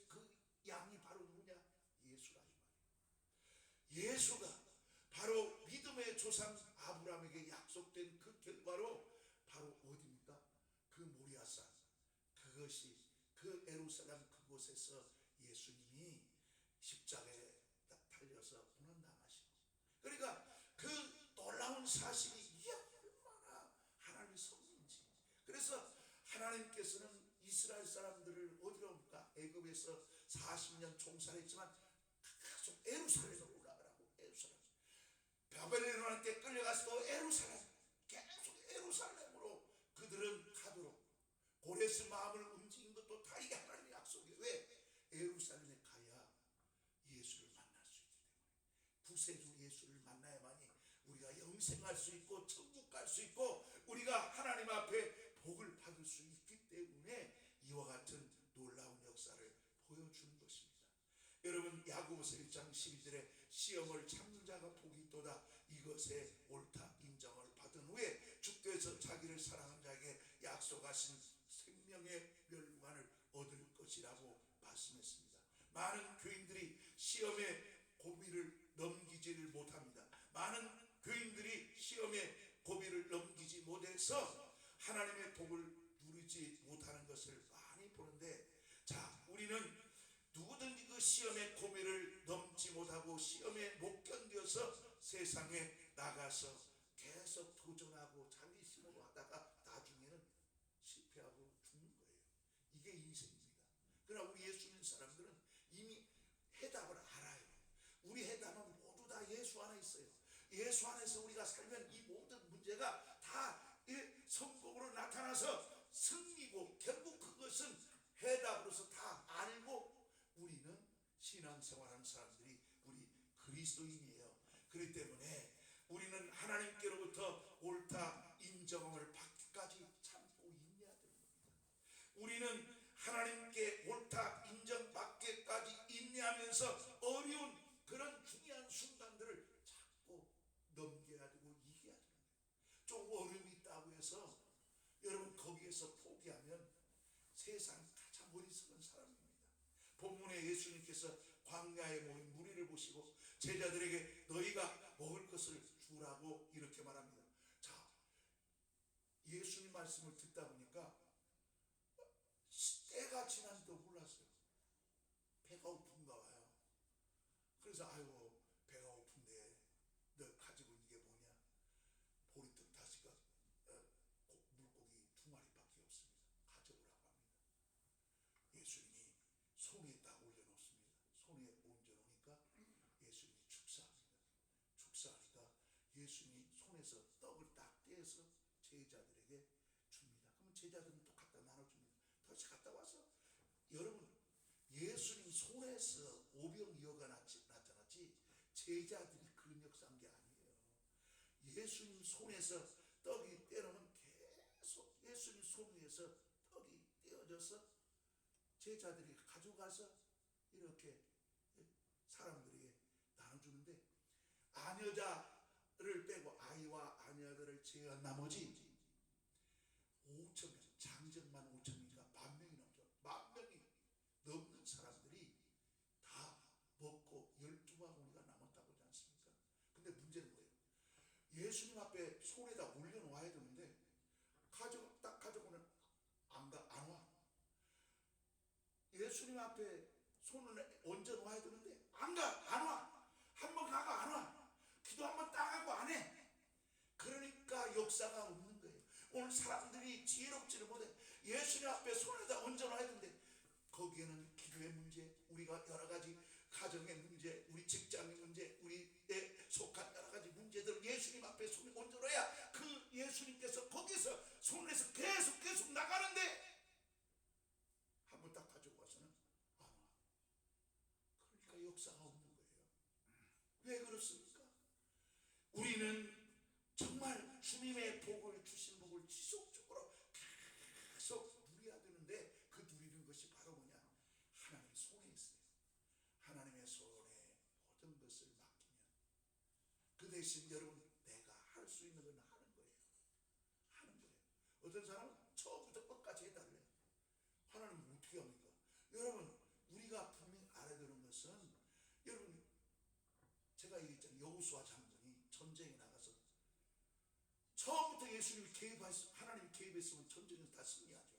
그 양이 바로 누구냐? 예수라 이 말이에요. 예수가 바로 믿음의 조상 아브라함에게 약속된 그 결과로 바로 어디입니까? 그 모리아산, 그것이 그 예루살렘 그곳에서 예수님이 십자가에 달려서 고난당하시고, 그러니까 그 놀라운 사실이 이게 얼마나 하나님의 섭리인지. 그래서 하나님께서는 이스라엘 사람들을 어디로 옵니까? 애굽에서 40년 종살했지만 계속 예루살렘으로 올라가라고. 예루살렘, 바벨론한테 끌려가서 또 예루살렘, 계속 예루살렘으로 그들은 가도록 고레스 마음을 움직인 것도 다 이게 하나님의 약속이에요. 왜? 예루살렘에 가야 예수를 만날 수 있기 때문에. 구세주 예수를 만나야만이 우리가 영생할 수 있고 천국 갈 수 있고 우리가 하나님 앞에 복을 받을 수 있기 때문에 이와 같은 놀라운 역사를 보여주는 것입니다. 여러분, 야고보서 1장 12절에 시험을 참는 자가 복이 있도다. 이것에 옳다 인정을 받은 후에 주께서 자기를 사랑하는 자에게 약속하신 생명의 멸관을 얻을 것이라고 말씀했습니다. 많은 교인들이 시험의 고비를 넘기지를 못합니다. 많은 교인들이 시험의 고비를 넘기지 못해서 하나님의 복을 누리지 못하는 것을 많이 보는데, 자, 우리는 누구든지 그 시험의 고비를 넘지 못하고 시험에 못 견뎌서 세상에 나가서 계속 도전하고 자기 힘으로 하다가 나중에는 실패하고 죽는 거예요. 이게 인생입니다. 그러나 우리 예수 믿는 사람들은 이미 해답을 알아요. 우리 해답은 모두 다 예수 안에 있어요. 예수 안에서 우리가 살면 이 모든 문제가 다 성공으로 나타나서 승리고, 결국 그것은 해답으로서 다 알고, 우리는 신앙생활하는 사람들이 우리 그리스도인이에요. 그렇기 때문에 우리는 하나님께로부터 옳다 인정함을 받기까지 참고 인내해야 되는 겁니다. 우리는 하나님께 옳다 인정받기까지 인내하면서 어려운 그런 중요한 순간들을 자꾸 넘겨야 되고 이겨야 되는 거예요. 좀 어려움이 있다고 해서 여러분 거기에서 포기하면 세상 가장 어리석은 사람입니다. 본문에 예수님께서 광야에 모인 무리를 보시고 제자들에게 너희가 먹을 것을 주라고 이렇게 말합니다. 자, 예수님 말씀을 듣다 보니까 때가 지난지도 몰랐어요. 배가 고픈가 봐요. 그래서 아이고 배가 고픈데 너 가지고 있는 게 뭐냐? 보리떡 5개, 물고기 2마리밖에 없습니다. 가져오라고 합니다. 예수님이 손에 딱 올려놓습니다. 손에 얹어놓으니까 예수님이 축사합니다. 축사하니까 예수님이 손에서 떡을 딱 떼어서 제자들에게 줍니다. 그러면 제자들은 또 갖다 나눠줍니다. 다시 갔다 와서, 여러분 예수님 손에서 오병이어가 나타났지 제자들이 그런 역사한 게 아니에요. 예수님 손에서 떡이 떼어놓으면 계속 예수님 손 위에서 떡이 떼어져서 제자들이 가져가서 이렇게 사람들에게 나눠주는데, 아녀자를 빼고 아이와 아녀들을 제외한 나머지 5천명, 장정만 5천명이니까 10,000명이 넘죠. 10,000명이 넘는 사람들이 다 먹고 12바구니가 남았다고 하지 않습니까? 근데 문제는 뭐예요? 예수님 앞에 손에다 올려놓아야 되는데 딱 가져오는 안 와. 예수님 앞에 손을 얹어놓아야 되는데 안 와. 한번 가가 안 와. 기도 한번 따가고 안 해. 그러니까 역사가 없는 거예요. 오늘 사람들이 지혜롭지를 못해. 예수님 앞에 손에다 얹어놔야 되는데 거기에는 기도의 문제, 우리가 여러 가지 가정의 문제, 우리 직장의 문제, 우리에 속한 여러 가지 문제들을 예수님 앞에 손에 얹어놔야 그 예수님께서 거기서 손에서 계속 나가는데 한번 딱 가지고 와서는 안 와. 그러니까 역사가 없는 거예요. 왜 그렇습니까? 우리는 정말 주님의 복을, 주신 복을 지속적으로 계속 누려야 되는데 그 누리는 것이 바로 뭐냐? 하나님의 손에 있어요. 하나님의 손에 모든 것을 맡기면 그 대신 여러분 내가 할 수 있는 건 하는 거예요. 어떤 사람은 처음부터 끝까지 해달래요. 하나님은 어떻게 합니까? 여러분 우리가 분명히 알아야 되는 것은, 여러분 제가 얘기했잖아요. 여호수아 장군이 전쟁에 나가서 처음부터 예수님이 하나님이 개입했으면 전쟁에서 다 승리하죠.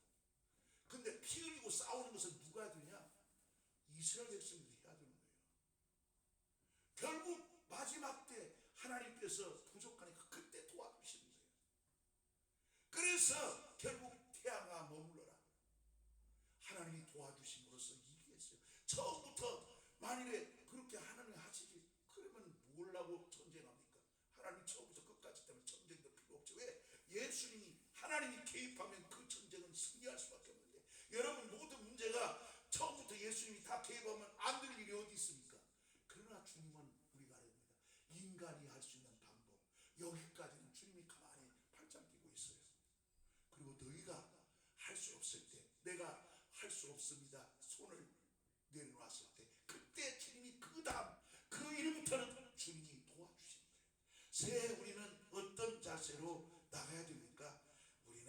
근데 피 흘리고 싸우는 것은 누가 해야 되냐? 이스라엘 백성들이 해야 되는 거예요. 결국 마지막 때 하나님께서 부족하니까 그때 도와주시는 거예요. 그래서 결국 태양아 머물러라. 하나님이 도와주심으로써 이기겠어요. 처음부터 만일에 그렇게 하나님이 하시지 그러면 뭘라고 전쟁합니까? 하나님 처음부터 끝까지 때문에 전쟁도 필요 없죠. 왜? 예수님이 하나님이 개입하면 그 전쟁은 승리할 수밖에 없는데, 여러분 모든 문제가 처음부터 예수님이 다 개입하면 안 될 일이 어디 있습니까? 그러나 주님은 우리가 알아야 됩니다. 인간이 할 수 있는 방법, 여기까지는 주님이 가만히 팔짱 끼고 있어요. 그리고 너희가 할 수 없을 때, 내가 할 수 없습니다 손을 내려놨을 때, 그때 주님이 그 다음 그 일부터는 주님이 도와주시는 거예요. 새해 우리는 어떤 자세로 나가야 됩니까? 우리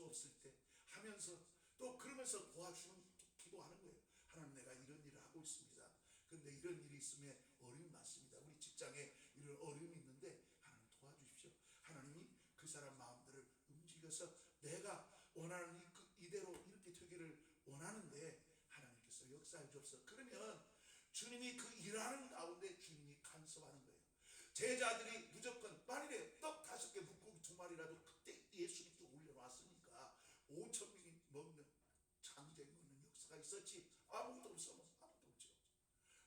없을 때 하면서 또 그러면서 도와주는 기도하는 거예요. 하나님, 내가 이런 일을 하고 있습니다. 그런데 이런 일이 있으면 어려움이 많습니다. 우리 직장에 이런 어려움이 있는데 하나님 도와주십시오. 하나님이 그 사람 마음들을 움직여서 내가 원하는 이대로 이렇게 되기를 원하는데 하나님께서 역사해 주옵소서. 그러면 주님이 그 일하는 가운데 주님이 간섭하는 거예요. 제자들이 무조건 만일에 떡 5개 물고기 2마리라도 그때 예수님께 올려놨으니까 5,000명이 먹는 장제에 먹는 역사가 있었지. 아무것도 없으면 아무것도 없죠.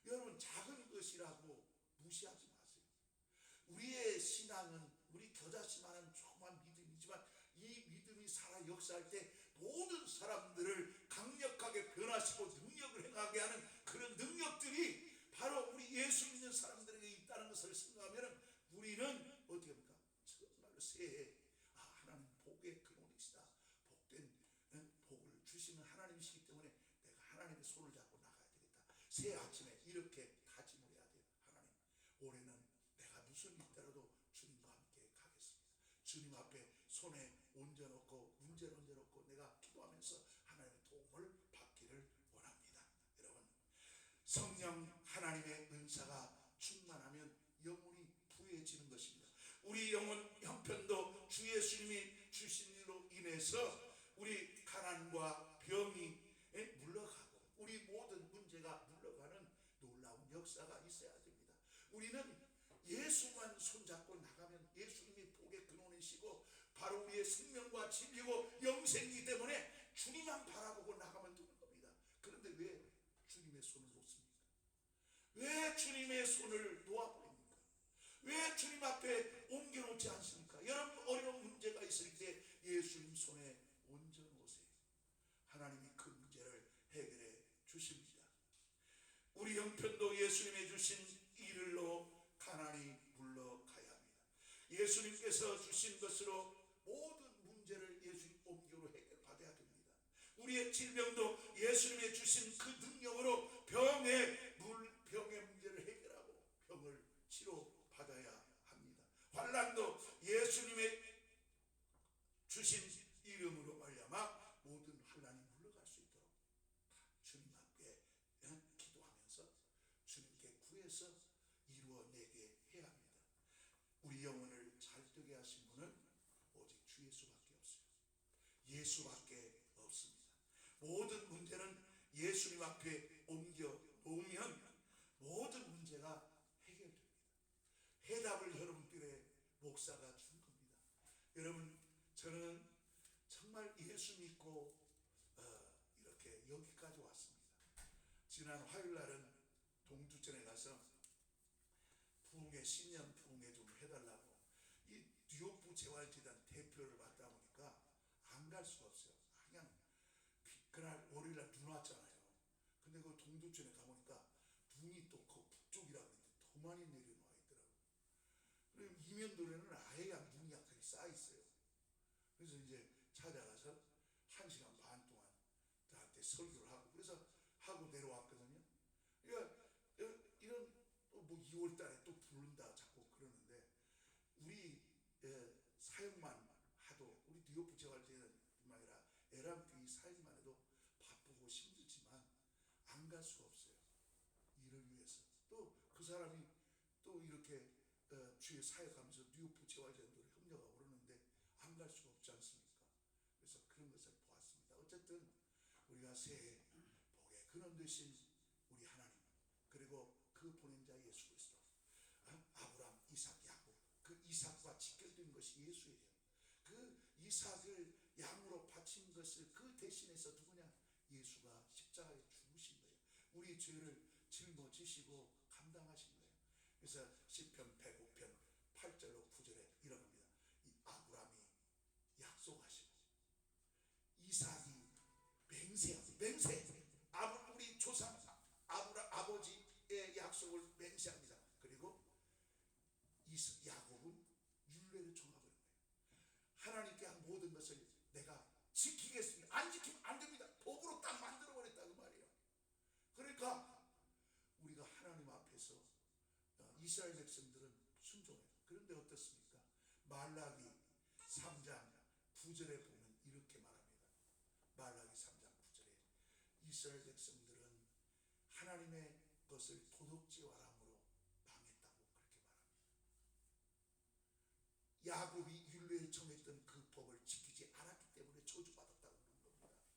여러분, 작은 것이라고 무시하지 마세요. 우리의 신앙은 우리 겨자씨만한 조그만 믿음이지만 이 믿음이 살아 역사할 때 모든 사람들을 강력하게 변화시키고 능력을 행하게 하는 그런 능력들이 바로 우리 예수 믿는 사람들에게 있다는 것을 생각하면 우리는 어떻게 합니까? 정말로 새해 하나님 복의 근원이시다. 복된 복을 주시는 하나님이시기 때문에 내가 하나님의 손을 잡고 나가야 되겠다. 새해 아침에 이렇게 다짐을 해야 돼요. 하나님, 올해는 내가 무슨 일 있더라도 주님과 함께 가겠습니다. 주님 앞에 손에 얹어놓고 문제를 얹어놓고 내가 기도하면서 하나님의 도움을 받기를 원합니다. 여러분, 성령 하나님의 은사가 충만하면 영혼이 부유해지는 것입니다. 우리 영혼 형편도 주 예수님이 주신 일로 인해서 우리 가난과 병이 물러가고 우리 모든 문제가 물러가는 놀라운 역사가 있어야 됩니다. 우리는 예수만 손잡고 나가면 예수님이 복의 근원이시고 바로 우리의 생명과 진리고 영생이기 때문에 주님만 바라보고 나가면 되는 겁니다. 그런데 왜 주님의 손을 놓습니까? 왜 주님의 손을 놓아버립니까? 왜 주님 앞에 옮겨놓지 않습니까? 여러분, 어려운 문제가 있을 때 예수님 손에 얹어놓으세요. 하나님이 그 문제를 해결해 주십니다. 우리 형편도 예수님이 주신 일로 가난이 물러가야 합니다. 예수님께서 주신 것으로 모든 문제를 예수님 옮겨로 해결받아야 됩니다. 우리의 질병도 예수님이 주신 그 능력으로 병의 문제를 해결하고 병을 치료받아야 합니다. 환난도 예수님의 주신 이름으로 말미암아 모든 환난이 물러갈 수 있도록 주님 앞에 기도하면서 주님께 구해서 이루어내게 해야 합니다. 우리 영혼을 잘되게 하신 분은 오직 주 예수밖에 없어요. 예수밖에 없습니다. 모든 문제는 예수님 앞에 옮겨 놓으면 모든 문제가 해결됩니다. 해답을 여러분들의 목사가 준 겁니다. 여러분, 저는 정말 예수 믿고 이렇게 여기까지 왔습니다. 지난 화요일 날은 동두천에 가서 부흥회, 신년 부흥회 좀 해달라고 이 뉴욕부 재활재단 대표를 맡다 보니까 안 갈 수가 없어요. 그냥 그날 월요일날 눈 왔잖아요. 근데 그 동두천에 가보니까 눈이 또 그 북쪽이라고 했는데 더 많이 내려놓아 있더라고요. 그리고 이면도로는 아예 그냥 눈이 약하게 쌓여 있어요. 그래서 이제 찾아가서 1시간 반 동안 나한테 설교를 하고 그래서 하고 내려왔거든요. 그러니까 이런 뭐 2월 달에 또 부른다 자꾸 그러는데 우리 사역만 하도 우리 뉴욕부 재활재단뿐만 아니라 에란교회 사역만 해도 바쁘고 힘들지만 안 갈 수가 없어요. 일을 위해서. 또 그 사람이 또 이렇게 주의 사역하면서 뉴욕부 재활재단으로 협력하고 그러는데 안 갈 수가 없지 않습니까? 그래서 그런 것을 보았습니다. 어쨌든 우리가 새해 복의 근원 되신 우리 하나님, 그리고 그 보낸 자 예수 그리스도, 아브라함, 이삭, 야곱, 그 이삭과 직결된 것이 예수예요. 그 이삭을 양으로 바친 것을 그 대신해서 누구냐? 예수가 십자가에 죽으신 거예요. 우리 죄를 짊어지시고 감당하신 거예요. 그래서 시편 105편 8절로 9절에 이런 겁니다. 이 아브라함이 약속하시고 이삭이 맹세 우리 조상 아버지의 약속을 맹세합니다. 그리고 야곱은 율례를 정하버린 거예요. 하나님께 한 모든 것을 내가 지키겠습니다. 안 지키면 안 됩니다. 법으로 딱 만들어버렸다 그 말이에요. 그러니까 우리가 하나님 앞에서 이스라엘 백성들은 순종해요. 그런데 어떻습니까? 말라기 3장 9절에 보면 이렇게 말합니다. 이스라엘 백성들은 하나님의 것을 도둑질함으로 망했다고 그렇게 말합니다. 야곱이 율례에 정했던 그 법을 지키지 않았기 때문에 저주받았다고 그런 겁니다.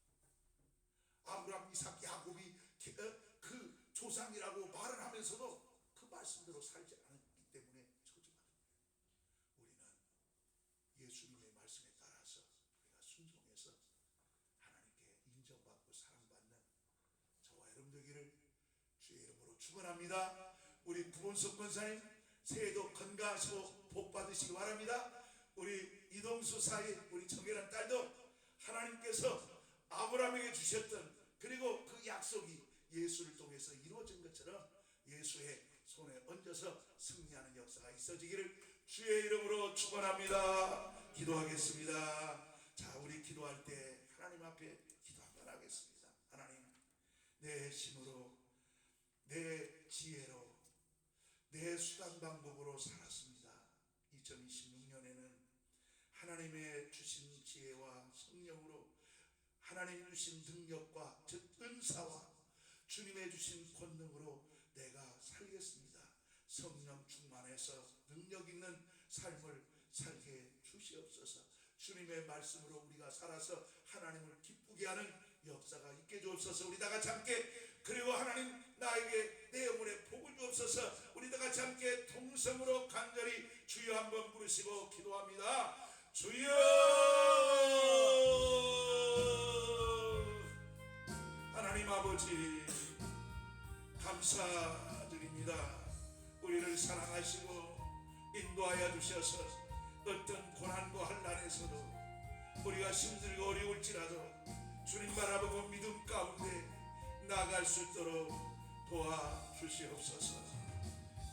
아브라함, 이삭, 야곱이 그 조상이라고 말을 하면서도 그 말씀대로 살지 않았기 때문에 저주받은 거예요. 우리는 예수님의 말씀에 따라서 우리가 순종해서 하나님께 인정받고 사랑받는 저와 여러분 되기를 주의 이름으로 축원합니다. 우리 구본석 권사님 새해도 건강하시고 복 받으시기 바랍니다. 우리 이동수 사이 우리 정결한 딸도 하나님께서 아브라함에게 주셨던 그리고 그 약속이 예수를 통해서 이루어진 것처럼 예수의 손에 얹어서 승리하는 역사가 있어지기를 주의 이름으로 축원합니다. 기도하겠습니다. 자, 우리 기도할 때 하나님 앞에 기도 한번 하겠습니다. 하나님, 내 힘으로 내 지혜로 내 수단 방법으로 살았습니다. 2026년에는 하나님의 주신 지혜와 성령으로 하나님 주신 능력과 즉 은사와 주님의 주신 권능으로 내가 살겠습니다. 성령 충만해서 능력 있는 삶을 살게 주시옵소서. 주님의 말씀으로 우리가 살아서 하나님을 기쁘게 하는 역사가 있게 주옵소서. 우리 다 같이 함께 그리고 하나님 나에게 내 영혼에 복을 주옵소서. 우리 다 같이 함께 통성으로 간절히 주여 한번 부르시고 기도합니다. 주여 하나님 아버지 감사드립니다. 우리를 사랑하시고 인도하여 주셔서 어떤 고난과 환난에서도 우리가 힘들고 어려울지라도 주님 바라보고 믿음 가운데 나아갈 수 있도록 도와주시옵소서.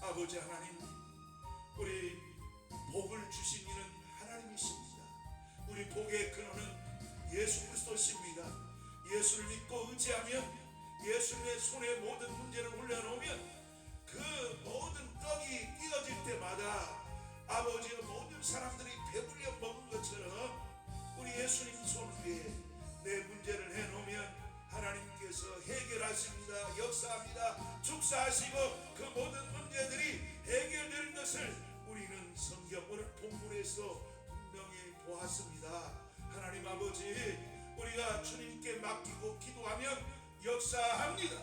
아버지 하나님, 우리 복을 주신 이는 하나님이십니다. 우리 복의 근원은 예수 그리스도십니다. 예수를 믿고 의지하면 예수님의 손에 모든 문제를 올려놓으면 그 모든 떡이 띄어질 때마다 아버지의 모든 사람들이 배불려 먹은 것처럼 우리 예수님 손 위에 내 문제를 해놓으면 하나님께서 해결하십니다. 역사합니다. 축사하시고 그 모든 문제들이 해결되는 것을 우리는 성경 오늘 본문에서 분명히 보았습니다. 하나님 아버지, 우리가 주님께 맡기고 기도하면 역사합니다.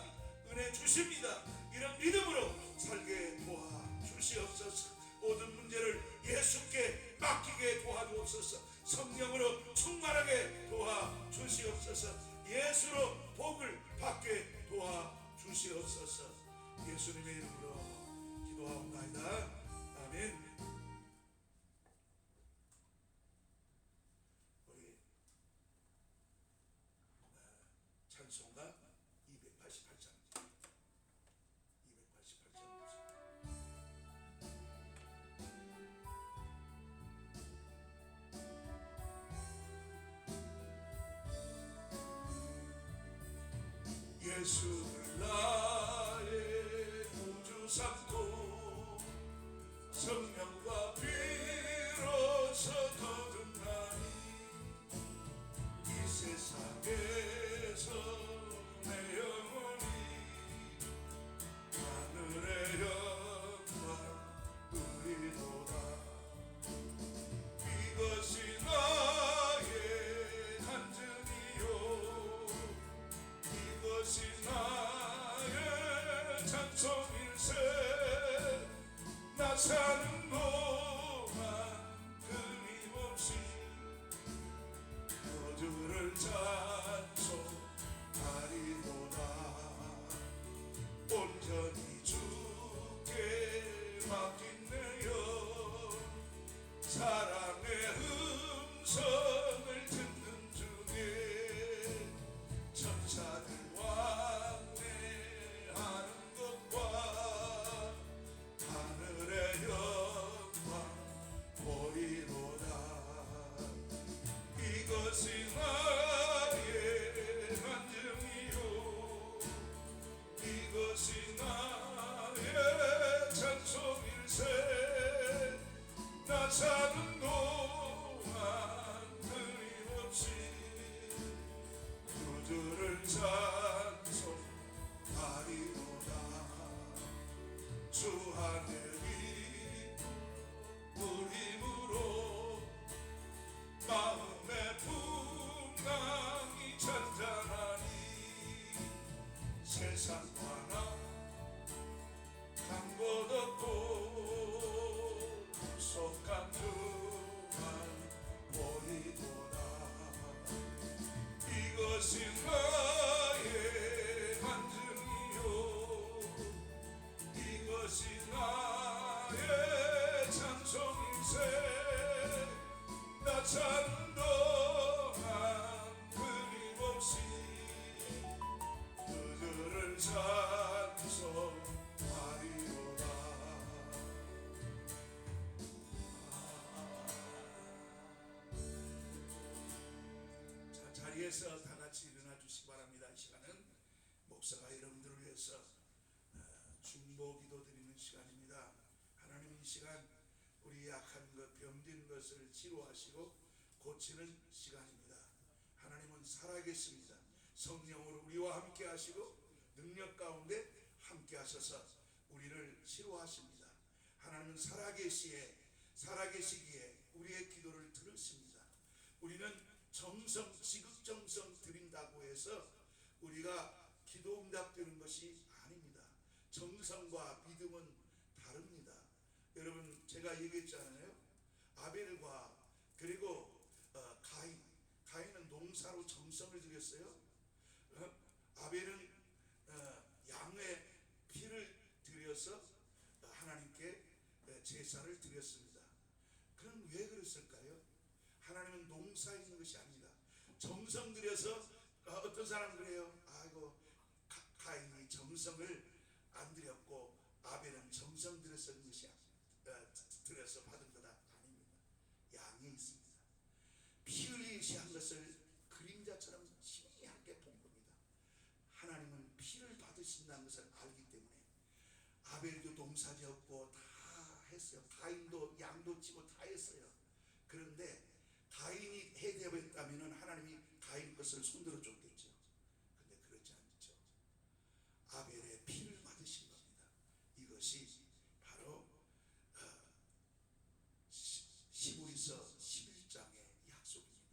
은혜 주십니다. 이런 믿음으로 살게 도와주시옵소서. 모든 문제를 예수께 맡기게 도와주옵소서. 성령으로 충만하게 도와주시옵소서. 예수로 복을 받게 도와주시옵소서. 예수님의 이름으로 기도하옵나이다. 아멘. 우리 찬송가 288장 288장 예수를 나의 구주 삼고 성령과 비로소 거듭나니 이 세상에서 내 영혼이 하늘의 영광 누리도다. 이것이 나의 간증이요 이것이 나의 찬송일세. 나 사는 동안 끊임없이 너주를 찬송하리로다. 온전히 주께 맡긴 내 영 사랑의 음성을 듣는 중에 천사들 왕래하는 것과 하늘의 영광 보이로다. 이것이 나의 간증이요 이것이 나의 찬송일세. 나 사는 동안 끊임없이 구주를 찬송하리로다. 자리에서 다 같이 일어나 주시기 바랍니다. 이 시간은 목사가 여러분들을 위해서 중보 기도 드리는 시간입니다. 하나님, 이 시간 우리 약한 것, 병든 것을 치료하시고 고치는 시간입니다. 하나님은 살아계십니다. 성령으로 우리와 함께 하시고 능력 가운데 함께 하셔서 우리를 치료하십니다. 하나님은 살아계시기에 우리의 기도를 들으십니다. 우리는 지극정성 드린다고 해서 우리가 기도 응답되는 것이 아닙니다. 정성과 믿음은 다릅니다. 여러분, 제가 얘기했잖아요. 아벨과 그리고 가인은 농사로 정성을 들였어요. 아벨은 양의 피를 들여서 하나님께 제사를 드렸습니다. 그럼 왜 그랬을까요? 하나님은 농사에 있는 것이 아닙니다. 정성 들여서 어떤 사람 그래요. 아이고, 가인이 정성을 안 들였고 아벨은 정성 들여서 들여서 받은 거다. 아닙니다. 양에 있습니다. 피 흘리시 한 것을 그림자처럼 희미하게 본 겁니다. 하나님은 피를 받으신다는 것을 알기 때문에 아벨도 농사지었고 다 했어요. 가인도 양도 치고 다 했어요. 그런데 가인이 해대했다면 하나님이 가인 것을 손들어 줬겠죠. 근데 그렇지 않죠. 아벨의 피를 받으신 겁니다. 이것이 바로 시므리서 11장의 약속입니다.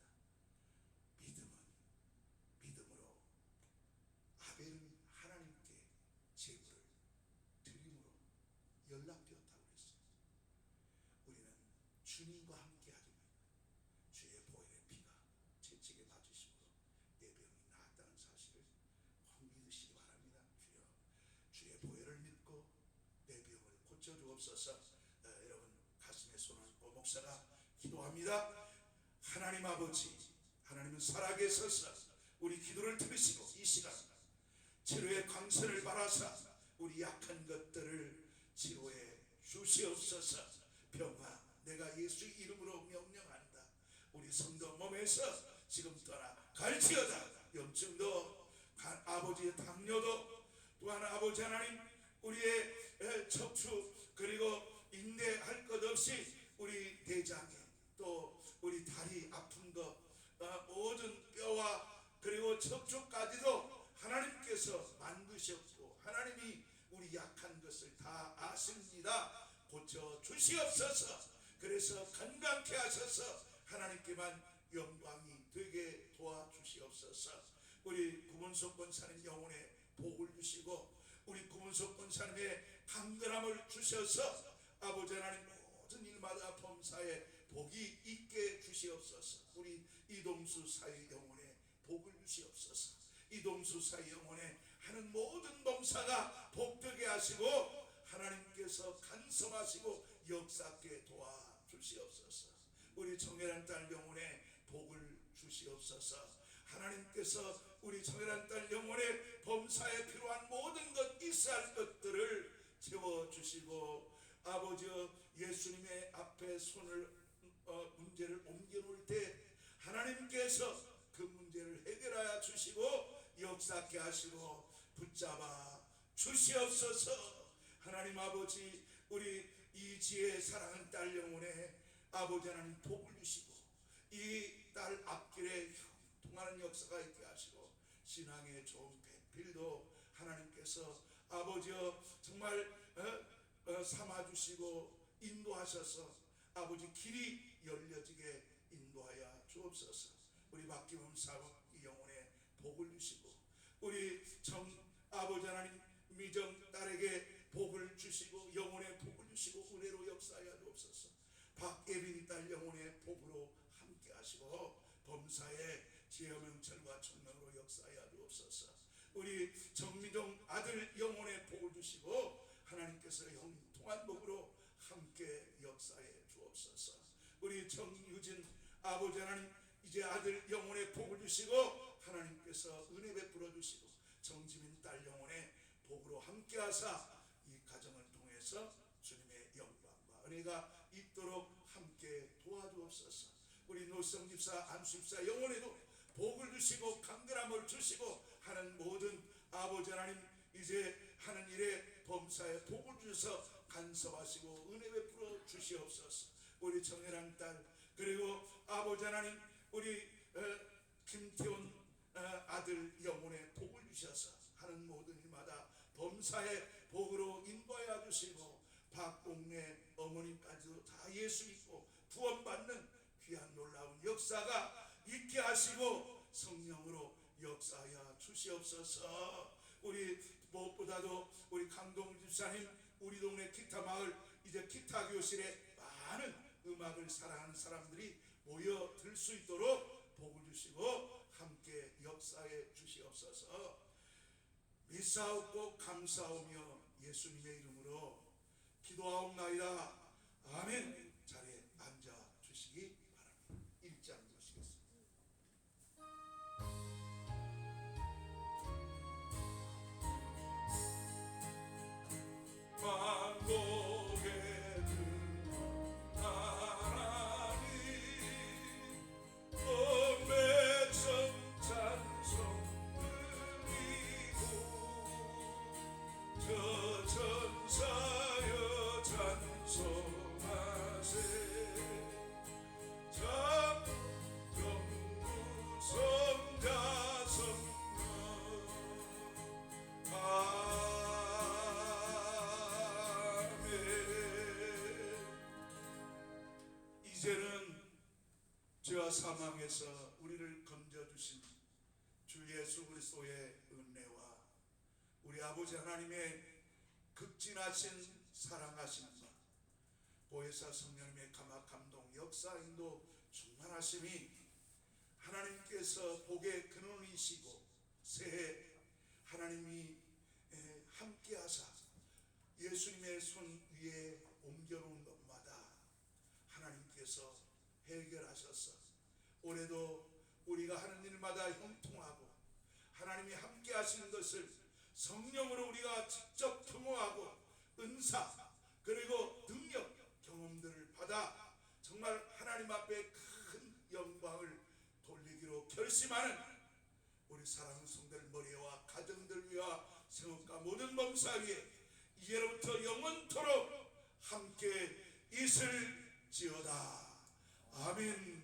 믿음으로 아벨은 하나님께 제물을 드림으로 연락되었다고 했어요. 우리는 주님과 함께 하리니 주의 보혈의 피가 채찍에 맞으심으로 내 병이 나았다는 사실을 확 믿으시기 바랍니다. 주의 보혈을 믿고 내 병을 고쳐주옵소서. 여러분, 가슴에 손을 얹고 목사가 기도합니다. 하나님 아버지, 하나님은 살아계셔서 우리 기도를 들으시고 이 시간 치료의 광선을 바라사 우리 약한 것들을 치료해 주시옵소서. 병아, 내가 예수 이름으로 명령한다. 우리 성도 몸에서 지금 떠나갈지어다. 염증도, 아버지의 당뇨도, 또한 아버지 하나님, 우리의 척추 그리고 인대할 것 없이 우리 대장에, 또 우리 다리 아픈 것, 모든 뼈와 그리고 척추까지도 하나님께서 만드셨고 하나님이 우리 약한 것을 다 아십니다. 고쳐 주시옵소서. 그래서 건강케 하셔서 하나님께만 영광이 되게 도와주시옵소서. 우리 구문석 권사님 영혼에 복을 주시고 우리 구문석 권사님의 강건함을 주셔서 아버지 하나님 모든 일마다 범사에 복이 있게 주시옵소서. 우리 이동수 사의 영혼에 복을 주시옵소서. 이동수 사의 영혼에 하는 모든 범사가 복되게 하시고 하나님께서 간섭하시고 역사께 도와주시옵소서. 우리 청결한 딸 영혼에 복을 주시옵소서. 하나님께서 우리 청결한 딸 영혼의 범사에 필요한 모든 것, 있어야 할 것들을 채워주시고 아버지 예수님의 앞에 문제를 옮겨놓을 때 하나님께서 그 문제를 해결하여 주시고 역사케 하시고 붙잡아 주시옵소서. 하나님 아버지, 우리 이지혜 사랑하는 딸 영혼에 아버지 하나님 복을 주시고 이 딸 앞길에 통하는 역사가 있게 하시고 신앙의 좋은 배필도 하나님께서 아버지여 정말 삼아주시고 인도하셔서 아버지 길이 열려지게 인도하여 주옵소서. 우리 박기범 사업 이 영혼에 복을 주시고 우리 아버지 하나님 미정 딸에게 복을 주시고 영혼에 복을 주시고 은혜로 역사하여 주옵소서. 박예빈 딸 영혼의 복으로 함께 하시고 범사의 지혜명철과 청명으로 역사하여 주옵소서. 우리 정미동 아들 영혼의 복을 주시고 하나님께서 형통한 복으로 함께 역사해 주옵소서. 우리 정유진 아버지 하나님 이제 아들 영혼의 복을 주시고 하나님께서 은혜 베풀어 주시고 정지민 딸 영혼의 복으로 함께 하사 이 가정을 통해서 주님의 영광과 은혜가 있도록 함께 도와주옵소서. 우리 노성 집사 안수 집사 영혼에도 복을 주시고 강건함을 주시고 하는 모든 아버지 하나님, 이제 하는 일에 범사에 복을 주셔서 간섭하시고 은혜 베풀어 주시옵소서. 우리 정연한 딸, 그리고 아버지 하나님, 우리 김태훈 아들 영혼에 복을 주셔서 하는 모든 일마다 범사의 복으로 인도하여 주시고, 박옥래 어머님까지도 다 예수 믿고 구원받는 귀한 놀라운 역사가 있게 하시고 성령으로 역사하여 주시옵소서. 우리 무엇보다도 우리 강동 집사님, 우리 동네 기타 마을 이제 기타 교실에 많은 음악을 사랑하는 사람들이 모여들 수 있도록 복을 주시고 함께 역사해 주시옵소서. 믿사옵고 감사하며 예수님의 이름으로 기도하옵나이다. 아멘. 자리에 앉아 주시기 바랍니다. 1장 보시겠습니다. 만복의 하나님, 온 백성 찬송 드리고 저 천사여 찬송하세. 장정부 성자 성령 아멘. 이제는 죄와 사망에서 우리를 건져주신 주 예수 그리스도의 은혜와 우리 아버지 하나님의 극진하신 사랑하심과 보혜사 성령님의 감동 역사 인도 충만하심이 하나님께서 복의 근원이시고 새해 하나님이 함께하사 예수님의 손 위에 옮겨놓은 것마다 하나님께서 해결하셔서 올해도 우리가 하는 일마다 형통하고 하나님이 함께 하시는 것을 성령으로 우리가 직접 경험하고 은사 그리고 능력 경험들을 받아 정말 하나님 앞에 큰 영광을 돌리기로 결심하는 우리 사랑하는 성도들 머리와 가정들 위와 성읍과 모든 범사 위에 이제로부터 영원토록 함께 있을지어다. 아멘.